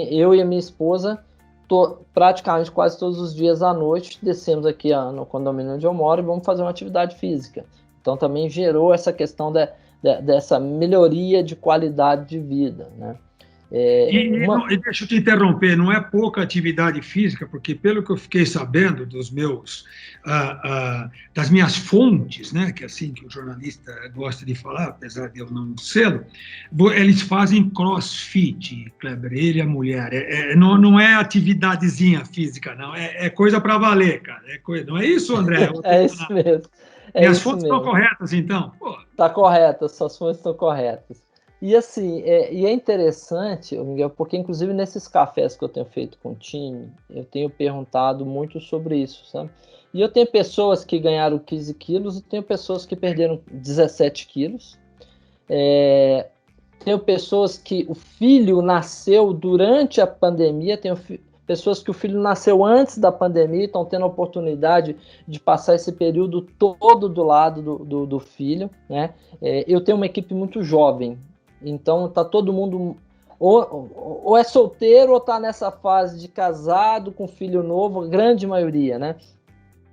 Eu e a minha esposa, praticamente quase todos os dias à noite, descemos aqui no condomínio onde eu moro e vamos fazer uma atividade física. Então também gerou essa questão dessa melhoria de qualidade de vida, né? E deixa eu te interromper, não é pouca atividade física, porque pelo que eu fiquei sabendo das minhas fontes, né, que é assim que o jornalista gosta de falar, apesar de eu não ser, eles fazem crossfit, Kleber, ele e a mulher. Não é atividadezinha física, não, é coisa para valer, cara. Não é isso, André? É isso mesmo. E as fontes estão corretas, então? Está correta, suas fontes estão corretas. E assim, é interessante, Miguel, porque inclusive nesses cafés que eu tenho feito com o time, eu tenho perguntado muito sobre isso, sabe? E eu tenho pessoas que ganharam 15 quilos e tenho pessoas que perderam 17 quilos. Tenho pessoas que o filho nasceu durante a pandemia, tenho pessoas que o filho nasceu antes da pandemia e estão tendo a oportunidade de passar esse período todo do lado do filho, né? Eu tenho uma equipe muito jovem, então tá todo mundo ou é solteiro ou tá nessa fase de casado com filho novo, a grande maioria, né?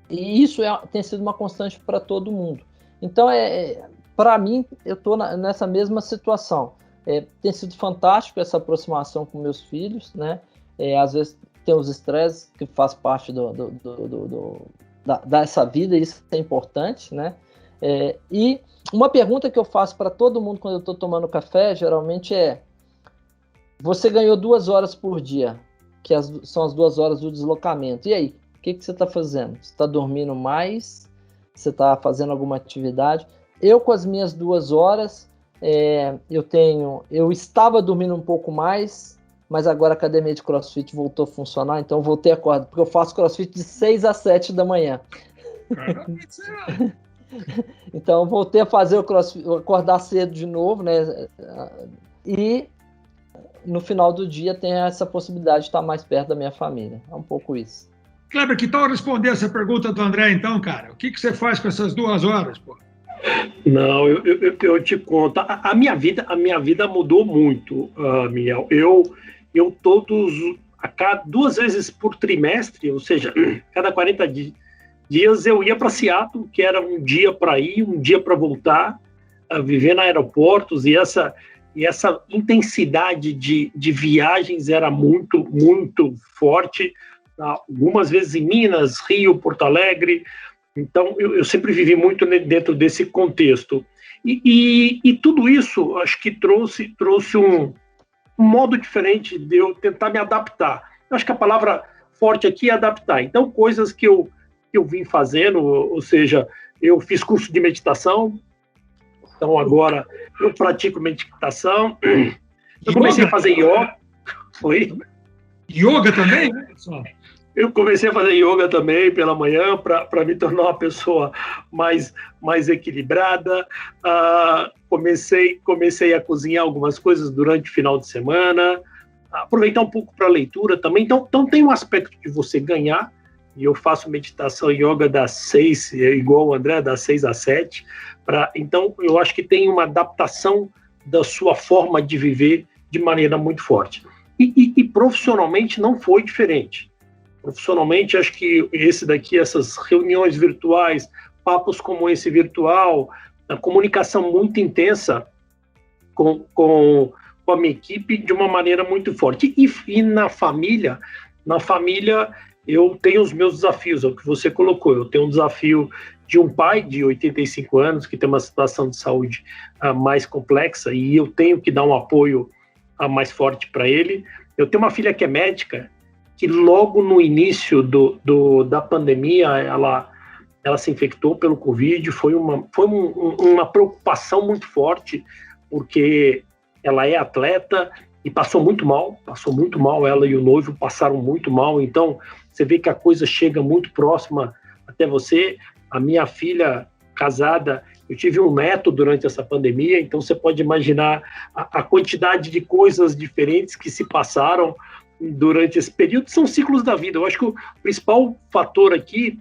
E isso tem sido uma constante para todo mundo. Então, para mim, eu tô nessa mesma situação. Tem sido fantástico essa aproximação com meus filhos, né? Às vezes tem os estresses que faz parte dessa vida, isso é importante, né? E uma pergunta que eu faço para todo mundo quando eu estou tomando café, geralmente você ganhou 2 horas por dia, que são as 2 horas do deslocamento. E aí, o que você está fazendo? Você está dormindo mais? Você está fazendo alguma atividade? Eu, com as minhas 2 horas, eu estava dormindo um pouco mais, mas agora a academia de CrossFit voltou a funcionar, então eu voltei a acordar, porque eu faço CrossFit de 6 às 7 da manhã. Então, voltei a fazer o CrossFit, acordar cedo de novo, né? E no final do dia tem essa possibilidade de estar mais perto da minha família. É um pouco isso. Kleber, que tal responder essa pergunta do André, então, cara? O que você faz com essas 2 horas, pô? Não, eu te conto. A minha vida mudou muito, Miguel. Eu 2 vezes por trimestre, ou seja, cada 40 dias eu ia para Seattle, que era um dia para ir, um dia para voltar, viver em aeroportos, e essa intensidade de viagens era muito, muito forte, algumas vezes em Minas, Rio, Porto Alegre. Então eu sempre vivi muito dentro desse contexto. E tudo isso, acho que trouxe modo diferente de eu tentar me adaptar. Eu acho que a palavra forte aqui é adaptar. Então, coisas que eu vim fazendo, ou seja, eu fiz curso de meditação, então agora eu pratico meditação. Eu comecei a fazer yoga. Foi? Yoga também, né, pessoal? Eu comecei a fazer yoga também pela manhã para me tornar uma pessoa mais equilibrada. Comecei a cozinhar algumas coisas durante o final de semana. Aproveitar um pouco para a leitura também. Então tem um aspecto de você ganhar, e eu faço meditação e yoga das 6, igual o André, das 6 às 7. Então, eu acho que tem uma adaptação da sua forma de viver de maneira muito forte. E profissionalmente não foi diferente. Profissionalmente, acho que essas reuniões virtuais, papos como esse virtual, a comunicação muito intensa com a minha equipe de uma maneira muito forte. E na família eu tenho os meus desafios, é o que você colocou. Eu tenho um desafio de um pai de 85 anos que tem uma situação de saúde mais complexa e eu tenho que dar um apoio mais forte para ele. Eu tenho uma filha que é médica, que logo no início da pandemia ela se infectou pelo Covid. Foi uma preocupação muito forte, porque ela é atleta e passou muito mal, ela e o noivo passaram muito mal. Então, você vê que a coisa chega muito próxima até você. A minha filha casada, eu tive um neto durante essa pandemia, então você pode imaginar a quantidade de coisas diferentes que se passaram durante esse período. São ciclos da vida. Eu acho que o principal fator aqui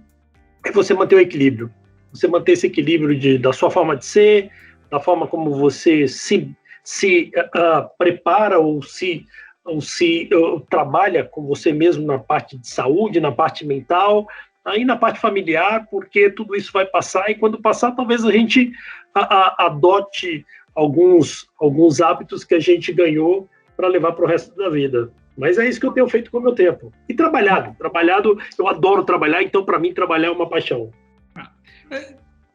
é você manter o equilíbrio. Você manter esse equilíbrio da sua forma de ser, da forma como você se prepara ou se trabalha com você mesmo na parte de saúde, na parte mental, aí na parte familiar, porque tudo isso vai passar, e quando passar, talvez a gente adote alguns hábitos que a gente ganhou para levar para o resto da vida. Mas é isso que eu tenho feito com o meu tempo. E trabalhado, eu adoro trabalhar, então para mim trabalhar é uma paixão.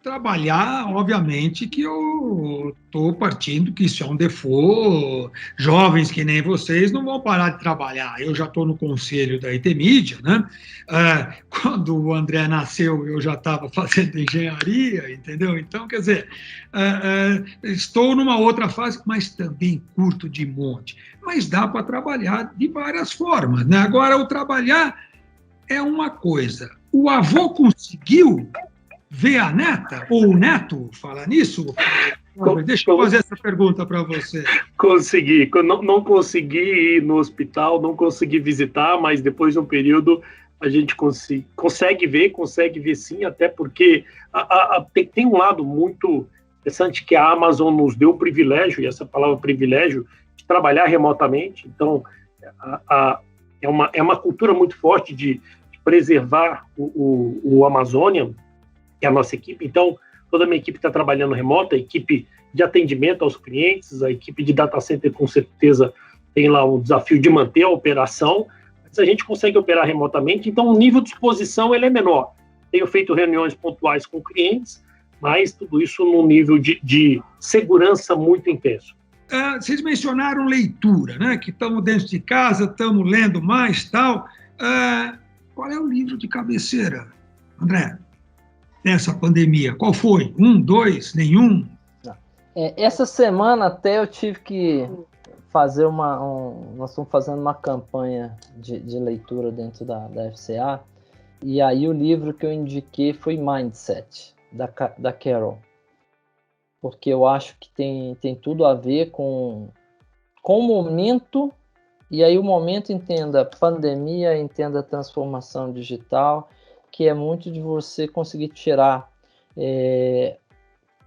Trabalhar, obviamente, que eu estou partindo que isso é um default. Jovens que nem vocês não vão parar de trabalhar. Eu já estou no conselho da ITMídia, né? Quando o André nasceu, eu já estava fazendo engenharia, entendeu? Então, quer dizer, estou numa outra fase, mas também curto de monte. Mas dá para trabalhar de várias formas, né? Agora, o trabalhar é uma coisa. O avô conseguiu ver a neta, ou o neto, falar nisso? Deixa eu fazer essa pergunta para você. Consegui. Não consegui ir no hospital, não consegui visitar, mas depois de um período a gente consegue ver sim, até porque tem um lado muito interessante que a Amazon nos deu o privilégio, e essa palavra privilégio, de trabalhar remotamente. Então, é uma cultura muito forte de preservar o Amazônia, que é a nossa equipe. Então, toda a minha equipe está trabalhando remota, a equipe de atendimento aos clientes, a equipe de data center, com certeza, tem lá o desafio de manter a operação, mas a gente consegue operar remotamente, então o nível de exposição ele é menor. Tenho feito reuniões pontuais com clientes, mas tudo isso num nível de segurança muito intenso. Vocês mencionaram leitura, né? Que estamos dentro de casa, estamos lendo mais, tal. Qual é o livro de cabeceira, André? Nessa pandemia? Qual foi? 1, 2, nenhum? Essa semana até eu tive que fazer nós estamos fazendo uma campanha de leitura dentro da FCA, e aí o livro que eu indiquei foi Mindset, da Carol, porque eu acho que tem tudo a ver com o momento, e aí o momento entenda pandemia, entenda transformação digital, que é muito de você conseguir tirar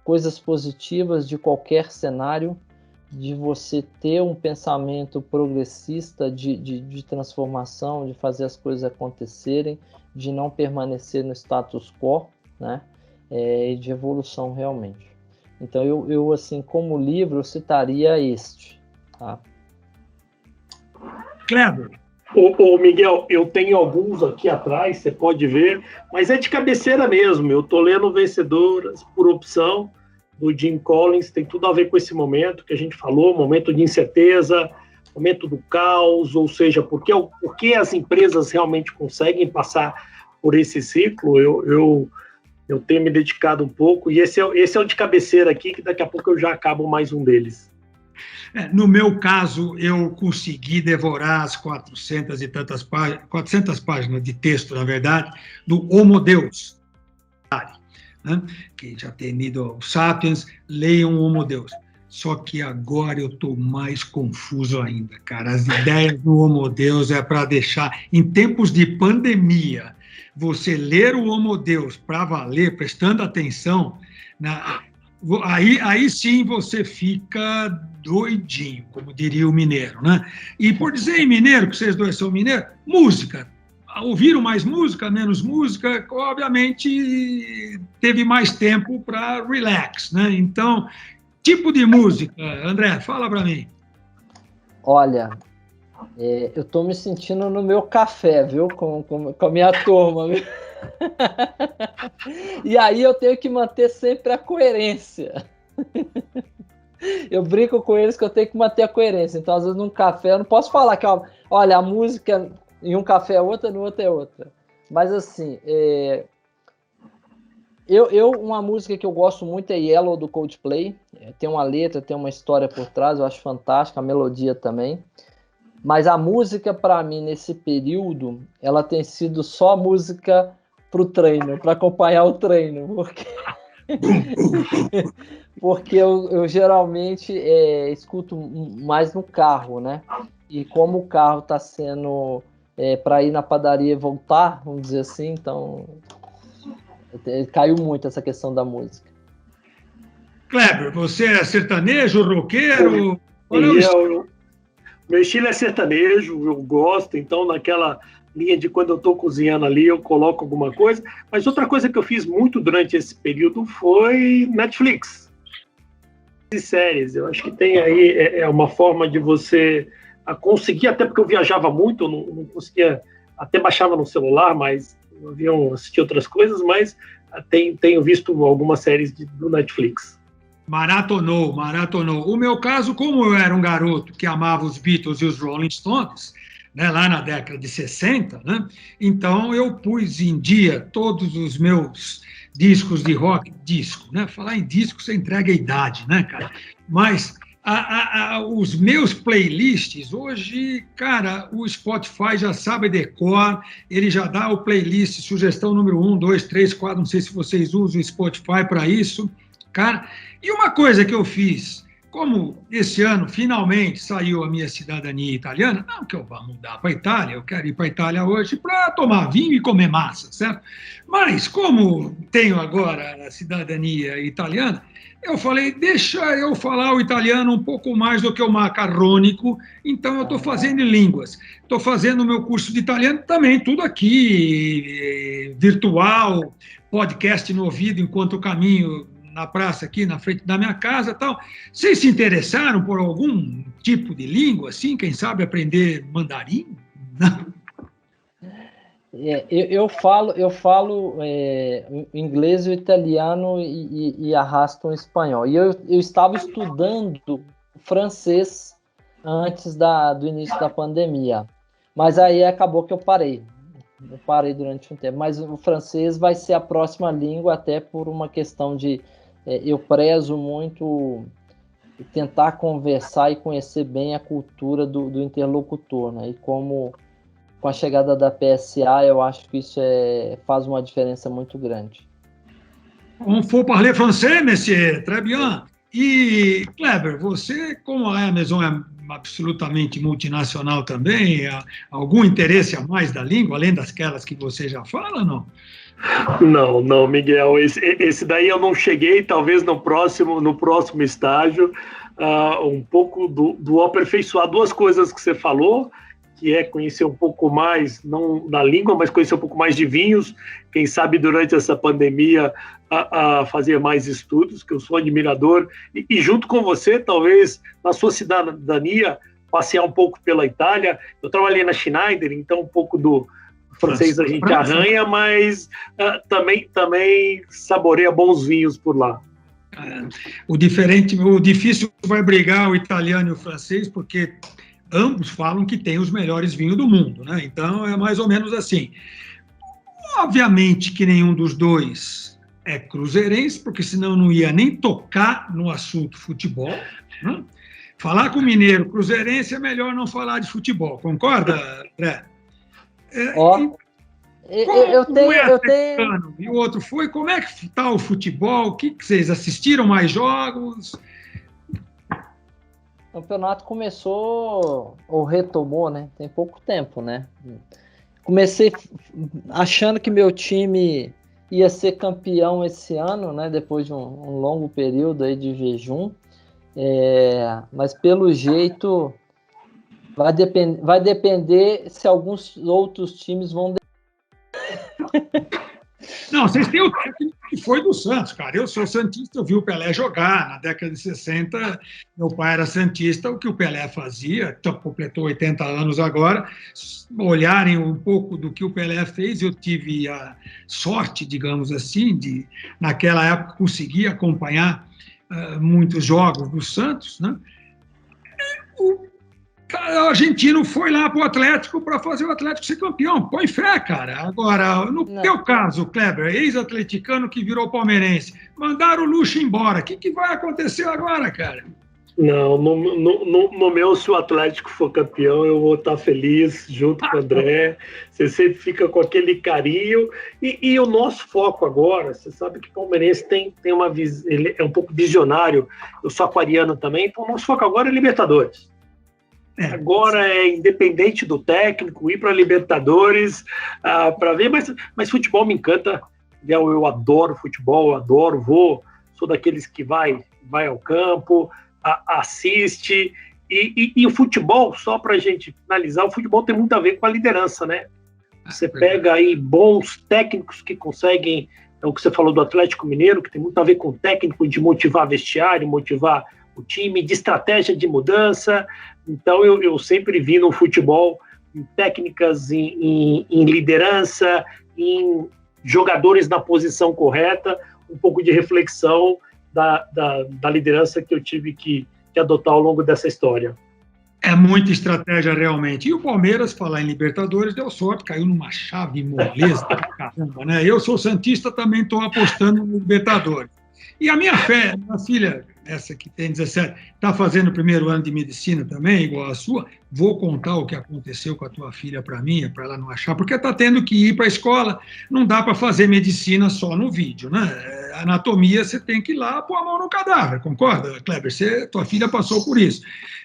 coisas positivas de qualquer cenário, de você ter um pensamento progressista de transformação, de fazer as coisas acontecerem, de não permanecer no status quo, né? E de evolução realmente. Então, eu assim, como livro, eu citaria este. Tá? Kleber. Ô Miguel, eu tenho alguns aqui atrás, você pode ver, mas é de cabeceira mesmo. Eu estou lendo Vencedoras por Opção, do Jim Collins, tem tudo a ver com esse momento que a gente falou, momento de incerteza, momento do caos, ou seja, por que as empresas realmente conseguem passar por esse ciclo. Eu tenho me dedicado um pouco, e esse é o de cabeceira aqui, que daqui a pouco eu já acabo mais um deles. No meu caso, eu consegui devorar as 400 e tantas páginas, 400 páginas de texto, na verdade, do Homo Deus, né? Que já tem lido o Sapiens, leiam o Homo Deus. Só que agora eu estou mais confuso ainda, cara. As ideias do Homo Deus é para deixar, em tempos de pandemia, você ler o Homo Deus para valer, prestando atenção, aí sim você fica doidinho, como diria o mineiro, né? E por dizer em mineiro, que vocês dois são mineiros, música. Ouviram mais música, menos música, obviamente teve mais tempo para relax, né? Então, tipo de música, André, fala para mim. Olha, eu estou me sentindo no meu café, viu? Com a minha turma, viu? E aí eu tenho que manter sempre a coerência. Eu brinco com eles que eu tenho que manter a coerência. Então, às vezes, num café, eu não posso falar que, olha, a música em um café é outra, no outro é outra. Mas, assim, uma música que eu gosto muito é Yellow, do Coldplay. Tem uma letra, tem uma história por trás, eu acho fantástica, a melodia também. Mas a música, para mim, nesse período, ela tem sido só música para o treino, para acompanhar o treino. Porque eu geralmente escuto mais no carro, né? E como o carro está sendo para ir na padaria e voltar, vamos dizer assim, então caiu muito essa questão da música. Kleber, você é sertanejo, roqueiro? Meu estilo é sertanejo, eu gosto, então naquela linha de quando eu estou cozinhando ali, eu coloco alguma coisa. Mas outra coisa que eu fiz muito durante esse período foi Netflix e séries. Eu acho que tem aí uma forma de você conseguir, até porque eu viajava muito, eu não conseguia, até baixava no celular, mas não havia assistir outras coisas, mas tenho visto algumas séries do Netflix. Maratonou. O meu caso, como eu era um garoto que amava os Beatles e os Rolling Stones, né, lá na década de 60, né, então eu pus em dia todos os meus discos de rock, né? Falar em disco, você entrega a idade, né, cara? Mas os meus playlists, hoje, cara, o Spotify já sabe decor, ele já dá o playlist, sugestão número 1, 2, 3, 4, não sei se vocês usam o Spotify para isso, cara. E uma coisa que eu fiz, como esse ano finalmente saiu a minha cidadania italiana, não que eu vá mudar para a Itália, eu quero ir para a Itália hoje para tomar vinho e comer massa, certo? Mas como tenho agora a cidadania italiana, eu falei, deixa eu falar o italiano um pouco mais do que o macarrônico, então eu estou fazendo em línguas. Estou fazendo o meu curso de italiano também, tudo aqui, virtual, podcast no ouvido enquanto caminho na praça aqui, na frente da minha casa e tal. Vocês se interessaram por algum tipo de língua, assim, quem sabe aprender mandarim? Não. Eu falo inglês, o italiano e arrasto um espanhol. E eu estava estudando francês antes do início da pandemia. Mas aí acabou que eu parei. Eu parei durante um tempo. Mas o francês vai ser a próxima língua, até por uma questão de... eu prezo muito tentar conversar e conhecer bem a cultura do interlocutor, né? E como com a chegada da PSA, eu acho que isso faz uma diferença muito grande. On faut parler français, monsieur, très bien. E, Kleber, você, como a Amazon é absolutamente multinacional também, algum interesse a mais da língua, além daquelas que você já fala, não? Não, Miguel, esse daí eu não cheguei, talvez no próximo estágio, um pouco do aperfeiçoar duas coisas que você falou, que é conhecer um pouco mais, não da língua, mas conhecer um pouco mais de vinhos, quem sabe durante essa pandemia a fazer mais estudos, que eu sou admirador, e junto com você, talvez, na sua cidadania, passear um pouco pela Itália. Eu trabalhei na Schneider, então um pouco do francês a gente arranha, mas também saboreia bons vinhos por lá. O difícil vai brigar o italiano e o francês, porque ambos falam que tem os melhores vinhos do mundo, né? Então é mais ou menos assim. Obviamente que nenhum dos dois é cruzeirense, porque senão não ia nem tocar no assunto futebol, né? Falar com o mineiro cruzeirense é melhor não falar de futebol, concorda, André? Eu tenho. E o outro foi, como é que está o futebol? O que vocês assistiram mais jogos? O campeonato começou, ou retomou, né? Tem pouco tempo, né? Comecei achando que meu time ia ser campeão esse ano, né? Depois de um longo período aí de jejum. Mas pelo jeito vai depender se alguns outros times vão. Não, vocês têm o técnico que foi do Santos, cara. Eu sou santista, eu vi o Pelé jogar na década de 60. Meu pai era santista, o que o Pelé fazia, completou 80 anos agora. Olharem um pouco do que o Pelé fez, eu tive a sorte, digamos assim, de, naquela época, conseguir acompanhar muitos jogos do Santos, né? O argentino foi lá para o Atlético para fazer o Atlético ser campeão. Põe fé, cara. Agora, no teu caso, Kleber, ex-atleticano que virou palmeirense, mandaram o Lucho embora. O que vai acontecer agora, cara? Não, no meu, se o Atlético for campeão, eu vou estar feliz junto com o André. Você sempre fica com aquele carinho. E o nosso foco agora, você sabe que o palmeirense tem uma visão, ele é um pouco visionário. Eu sou aquariano também, então o nosso foco agora é Libertadores. Agora é independente do técnico, ir para Libertadores para ver, mas futebol me encanta. Eu adoro futebol, sou daqueles que vai ao campo, assiste. E o futebol, só para a gente finalizar, o futebol tem muito a ver com a liderança, né? Você pega aí bons técnicos que conseguem, o que você falou do Atlético Mineiro, que tem muito a ver com o técnico de motivar vestiário, motivar o time, de estratégia de mudança. Então, eu sempre vi no futebol em técnicas, em liderança, em jogadores na posição correta, um pouco de reflexão da liderança que eu tive que adotar ao longo dessa história. É muita estratégia, realmente. E o Palmeiras, falar em Libertadores, deu sorte, caiu numa chave moleza. Caramba, né? Eu sou santista, também estou apostando no Libertadores. E a minha fé, minha filha, essa que tem 17, está fazendo o primeiro ano de medicina também, igual a sua. Vou contar o que aconteceu com a tua filha para mim, para ela não achar, porque está tendo que ir para a escola. Não dá para fazer medicina só no vídeo, né? Anatomia, você tem que ir lá pôr a mão no cadáver, concorda, Kleber? Tua filha passou por isso.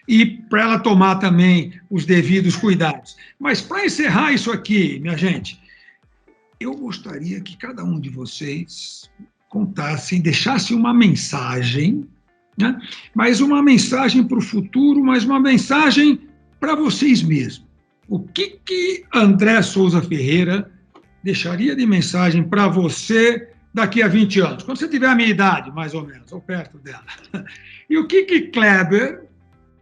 E para ela tomar também os devidos cuidados. Mas para encerrar isso aqui, minha gente, eu gostaria que cada um de vocês contassem, deixassem uma mensagem, né? Mas uma mensagem para o futuro, mas uma mensagem para vocês mesmos. O que André Souza Ferreira deixaria de mensagem para você daqui a 20 anos, quando você tiver a minha idade, mais ou menos, ou perto dela? E o que Kleber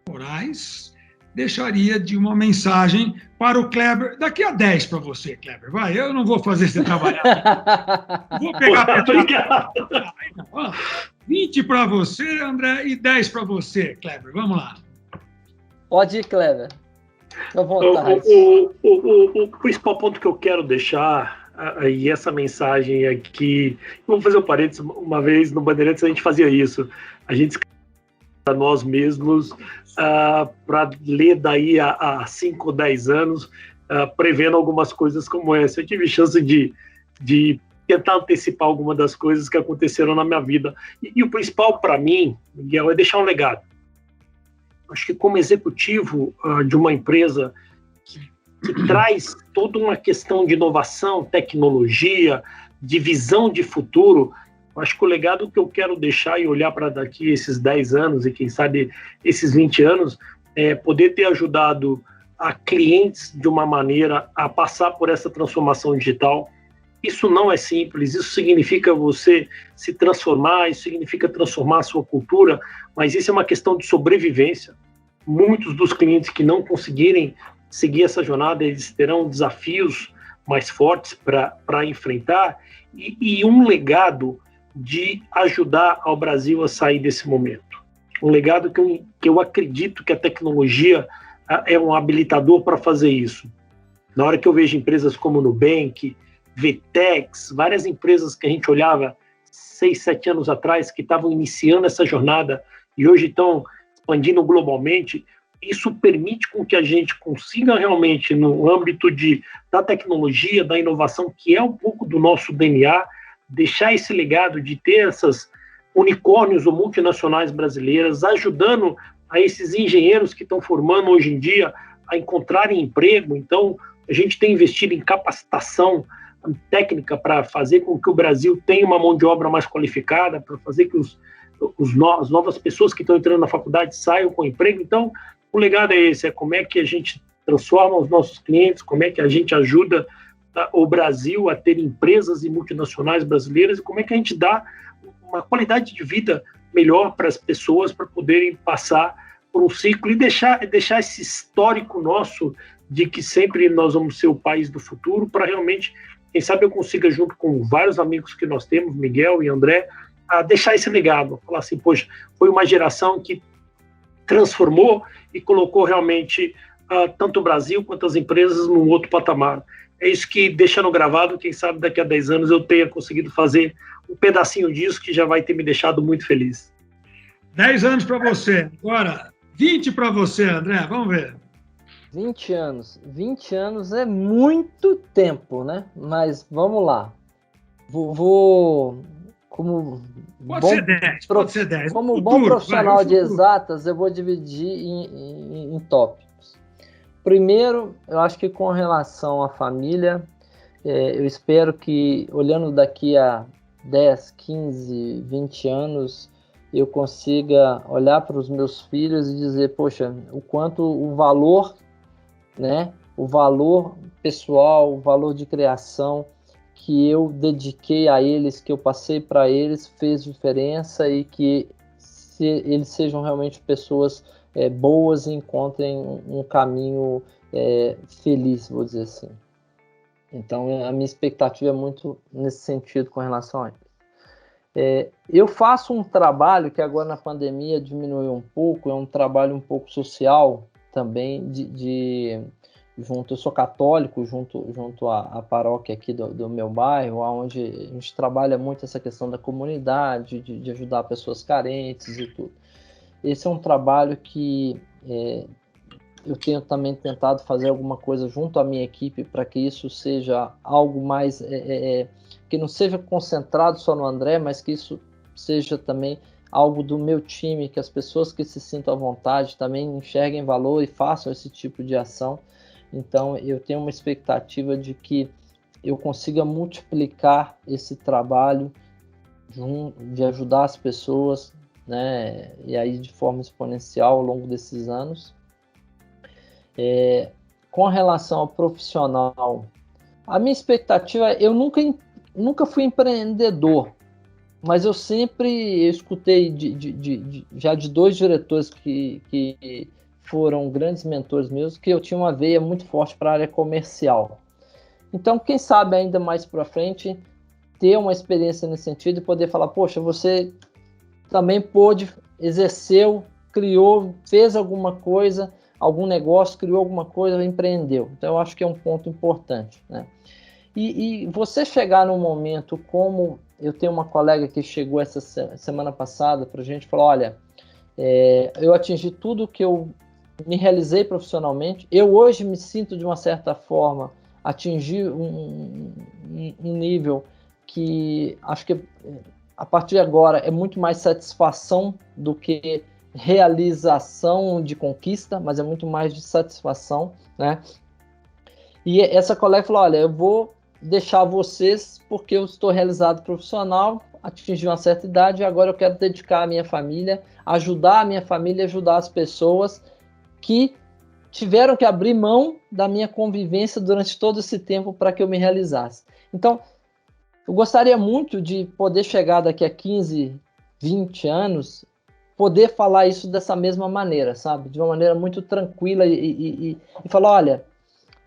Moraes deixaria de uma mensagem para o Kleber daqui a 10 para você, Kleber? Vai, eu não vou fazer você trabalhar. Vou pegar para 20 para você, André, e 10 para você, Kleber. Vamos lá. Pode ir, Kleber. Fica à vontade. O principal ponto que eu quero deixar, e essa mensagem aqui, vamos fazer um parênteses, uma vez no Bandeirantes a gente fazia isso, a gente escrevia para nós mesmos para ler daí a 5 ou 10 anos, prevendo algumas coisas como essa. Eu tive chance de tentar antecipar algumas das coisas que aconteceram na minha vida. E o principal para mim, Miguel, é deixar um legado. Acho que como executivo de uma empresa que traz toda uma questão de inovação, tecnologia, de visão de futuro, acho que o legado que eu quero deixar e olhar para daqui esses 10 anos e quem sabe esses 20 anos é poder ter ajudado a clientes de uma maneira a passar por essa transformação digital. Isso não é simples, isso significa você se transformar, isso significa transformar a sua cultura, mas isso é uma questão de sobrevivência. Muitos dos clientes que não conseguirem seguir essa jornada, eles terão desafios mais fortes para enfrentar e um legado de ajudar ao Brasil a sair desse momento. Um legado que eu acredito que a tecnologia é um habilitador para fazer isso. Na hora que eu vejo empresas como Nubank, Vtex, várias empresas que a gente olhava 6, 7 anos atrás, que estavam iniciando essa jornada e hoje estão expandindo globalmente, isso permite com que a gente consiga realmente, no âmbito da tecnologia, da inovação, que é um pouco do nosso DNA, deixar esse legado de ter essas unicórnios ou multinacionais brasileiras ajudando a esses engenheiros que estão formando hoje em dia a encontrarem emprego. Então, a gente tem investido em capacitação técnica para fazer com que o Brasil tenha uma mão de obra mais qualificada, para fazer que as novas pessoas que estão entrando na faculdade saiam com emprego. Então, o legado é esse, é como é que a gente transforma os nossos clientes, como é que a gente ajuda o Brasil a ter empresas e multinacionais brasileiras e como é que a gente dá uma qualidade de vida melhor para as pessoas para poderem passar por um ciclo e deixar esse histórico nosso de que sempre nós vamos ser o país do futuro, para realmente, quem sabe eu consiga, junto com vários amigos que nós temos, Miguel e André, a deixar esse legado, falar assim, poxa, foi uma geração que transformou e colocou realmente tanto o Brasil quanto as empresas num outro patamar. É isso que, deixando gravado, quem sabe daqui a 10 anos eu tenha conseguido fazer um pedacinho disso que já vai ter me deixado muito feliz. 10 anos para você, agora 20 para você, André, vamos ver. 20 anos. 20 anos é muito tempo, né? Mas vamos lá. Pode ser 10. Como bom profissional de exatas, eu vou dividir em tópicos. Primeiro, eu acho que com relação à família, eu espero que, olhando daqui a 10, 15, 20 anos, eu consiga olhar para os meus filhos e dizer, poxa, o quanto o valor, né, o valor pessoal, o valor de criação que eu dediquei a eles, que eu passei para eles, fez diferença e que eles sejam realmente pessoas boas e encontrem um caminho feliz, vou dizer assim. Então, a minha expectativa é muito nesse sentido com relação a isso. Eu faço um trabalho que agora na pandemia diminuiu um pouco, é um trabalho um pouco social também, eu sou católico, junto à paróquia aqui do meu bairro, onde a gente trabalha muito essa questão da comunidade, de ajudar pessoas carentes e tudo. Esse é um trabalho que eu tenho também tentado fazer alguma coisa junto à minha equipe para que isso seja algo mais, que não seja concentrado só no André, mas que isso seja também algo do meu time, que as pessoas que se sintam à vontade também enxerguem valor e façam esse tipo de ação. Então, eu tenho uma expectativa de que eu consiga multiplicar esse trabalho de ajudar as pessoas, né? E aí de forma exponencial ao longo desses anos. Com relação ao profissional, a minha expectativa, eu nunca fui empreendedor, mas eu sempre escutei já de 2 diretores que foram grandes mentores meus, que eu tinha uma veia muito forte para a área comercial. Então, quem sabe ainda mais para frente, ter uma experiência nesse sentido e poder falar, poxa, você também pôde, exerceu, criou, fez alguma coisa, algum negócio, criou alguma coisa, empreendeu. Então, eu acho que é um ponto importante, né? E você chegar num momento como... Eu tenho uma colega que chegou essa semana passada para a gente falar, olha, eu atingi tudo que eu me realizei profissionalmente. Eu hoje me sinto, de uma certa forma, atingir um nível que acho que a partir de agora é muito mais satisfação do que realização de conquista, mas é muito mais de satisfação, né? E essa colega falou, olha, eu vou deixar vocês porque eu estou realizado profissional, atingi uma certa idade e agora eu quero dedicar a minha família, ajudar a minha família, ajudar as pessoas que tiveram que abrir mão da minha convivência durante todo esse tempo para que eu me realizasse. Então, eu gostaria muito de poder chegar daqui a 15, 20 anos, poder falar isso dessa mesma maneira, sabe? De uma maneira muito tranquila e falar, olha,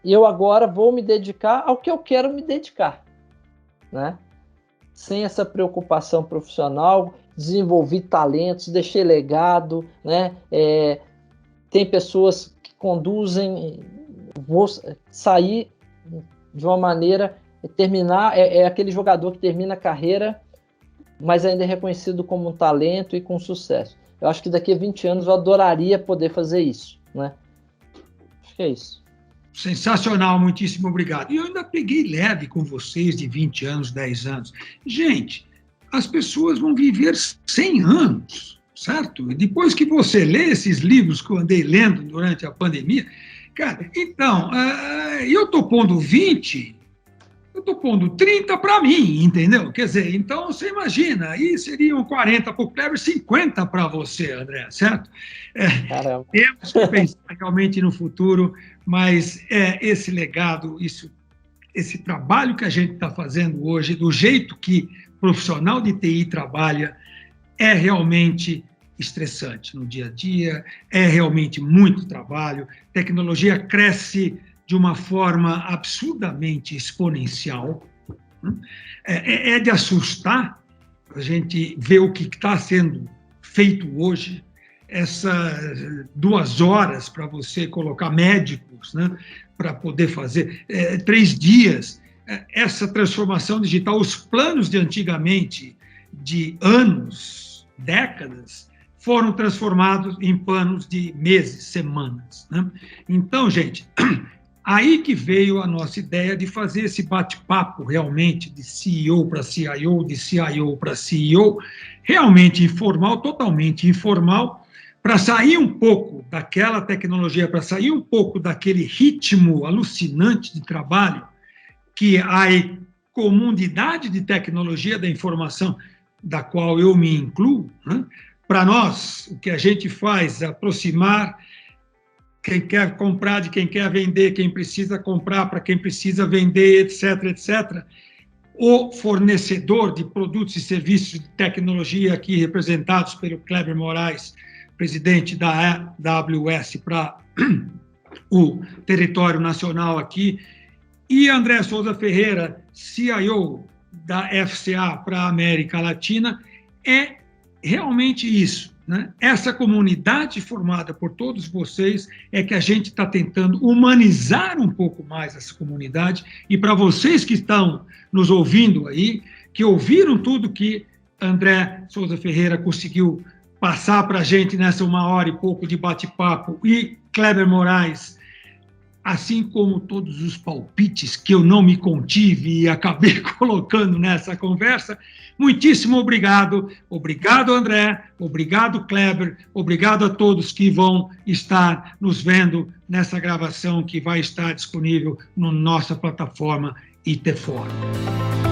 eu agora vou me dedicar ao que eu quero me dedicar, né? Sem essa preocupação profissional, desenvolvi talentos, deixei legado, né? Tem pessoas conduzem, vou sair de uma maneira, terminar, é aquele jogador que termina a carreira, mas ainda é reconhecido como um talento e com sucesso. Eu acho que daqui a 20 anos eu adoraria poder fazer isso, né? Acho que é isso. Sensacional, muitíssimo obrigado. E eu ainda peguei leve com vocês de 20 anos, 10 anos. Gente, as pessoas vão viver 100 anos, certo? E depois que você lê esses livros que eu andei lendo durante a pandemia, cara, então, eu estou pondo 20, eu estou pondo 30 para mim, entendeu? Quer dizer, então você imagina, aí seriam 40 para o Kleber, 50 para você, André, certo? Temos que pensar realmente no futuro, mas esse legado, esse trabalho que a gente está fazendo hoje, do jeito que profissional de TI trabalha, é realmente estressante no dia a dia, é realmente muito trabalho, tecnologia cresce de uma forma absurdamente exponencial, é de assustar a gente ver o que está sendo feito hoje, essas 2 horas para você colocar médicos, né, para poder fazer 3 dias, essa transformação digital, os planos de antigamente, de anos, décadas, foram transformados em planos de meses, semanas, né? Então, gente, aí que veio a nossa ideia de fazer esse bate-papo realmente de CEO para CIO, de CIO para CEO, realmente informal, totalmente informal, para sair um pouco daquela tecnologia, para sair um pouco daquele ritmo alucinante de trabalho que a comunidade de tecnologia da informação, da qual eu me incluo, né? Para nós, o que a gente faz é aproximar quem quer comprar de quem quer vender, quem precisa comprar para quem precisa vender, etc., etc. O fornecedor de produtos e serviços de tecnologia aqui representados pelo Kleber Moraes, presidente da AWS para o território nacional aqui, e André Souza Ferreira, CIO da FCA para a América Latina, é realmente isso, né? Essa comunidade formada por todos vocês é que a gente está tentando humanizar um pouco mais essa comunidade, e para vocês que estão nos ouvindo aí, que ouviram tudo que André Souza Ferreira conseguiu passar para a gente nessa 1 hora e pouco de bate-papo, e Kleber Moraes, assim como todos os palpites que eu não me contive e acabei colocando nessa conversa, muitíssimo obrigado. Obrigado, André. Obrigado, Kleber. Obrigado a todos que vão estar nos vendo nessa gravação que vai estar disponível na nossa plataforma IT Forum.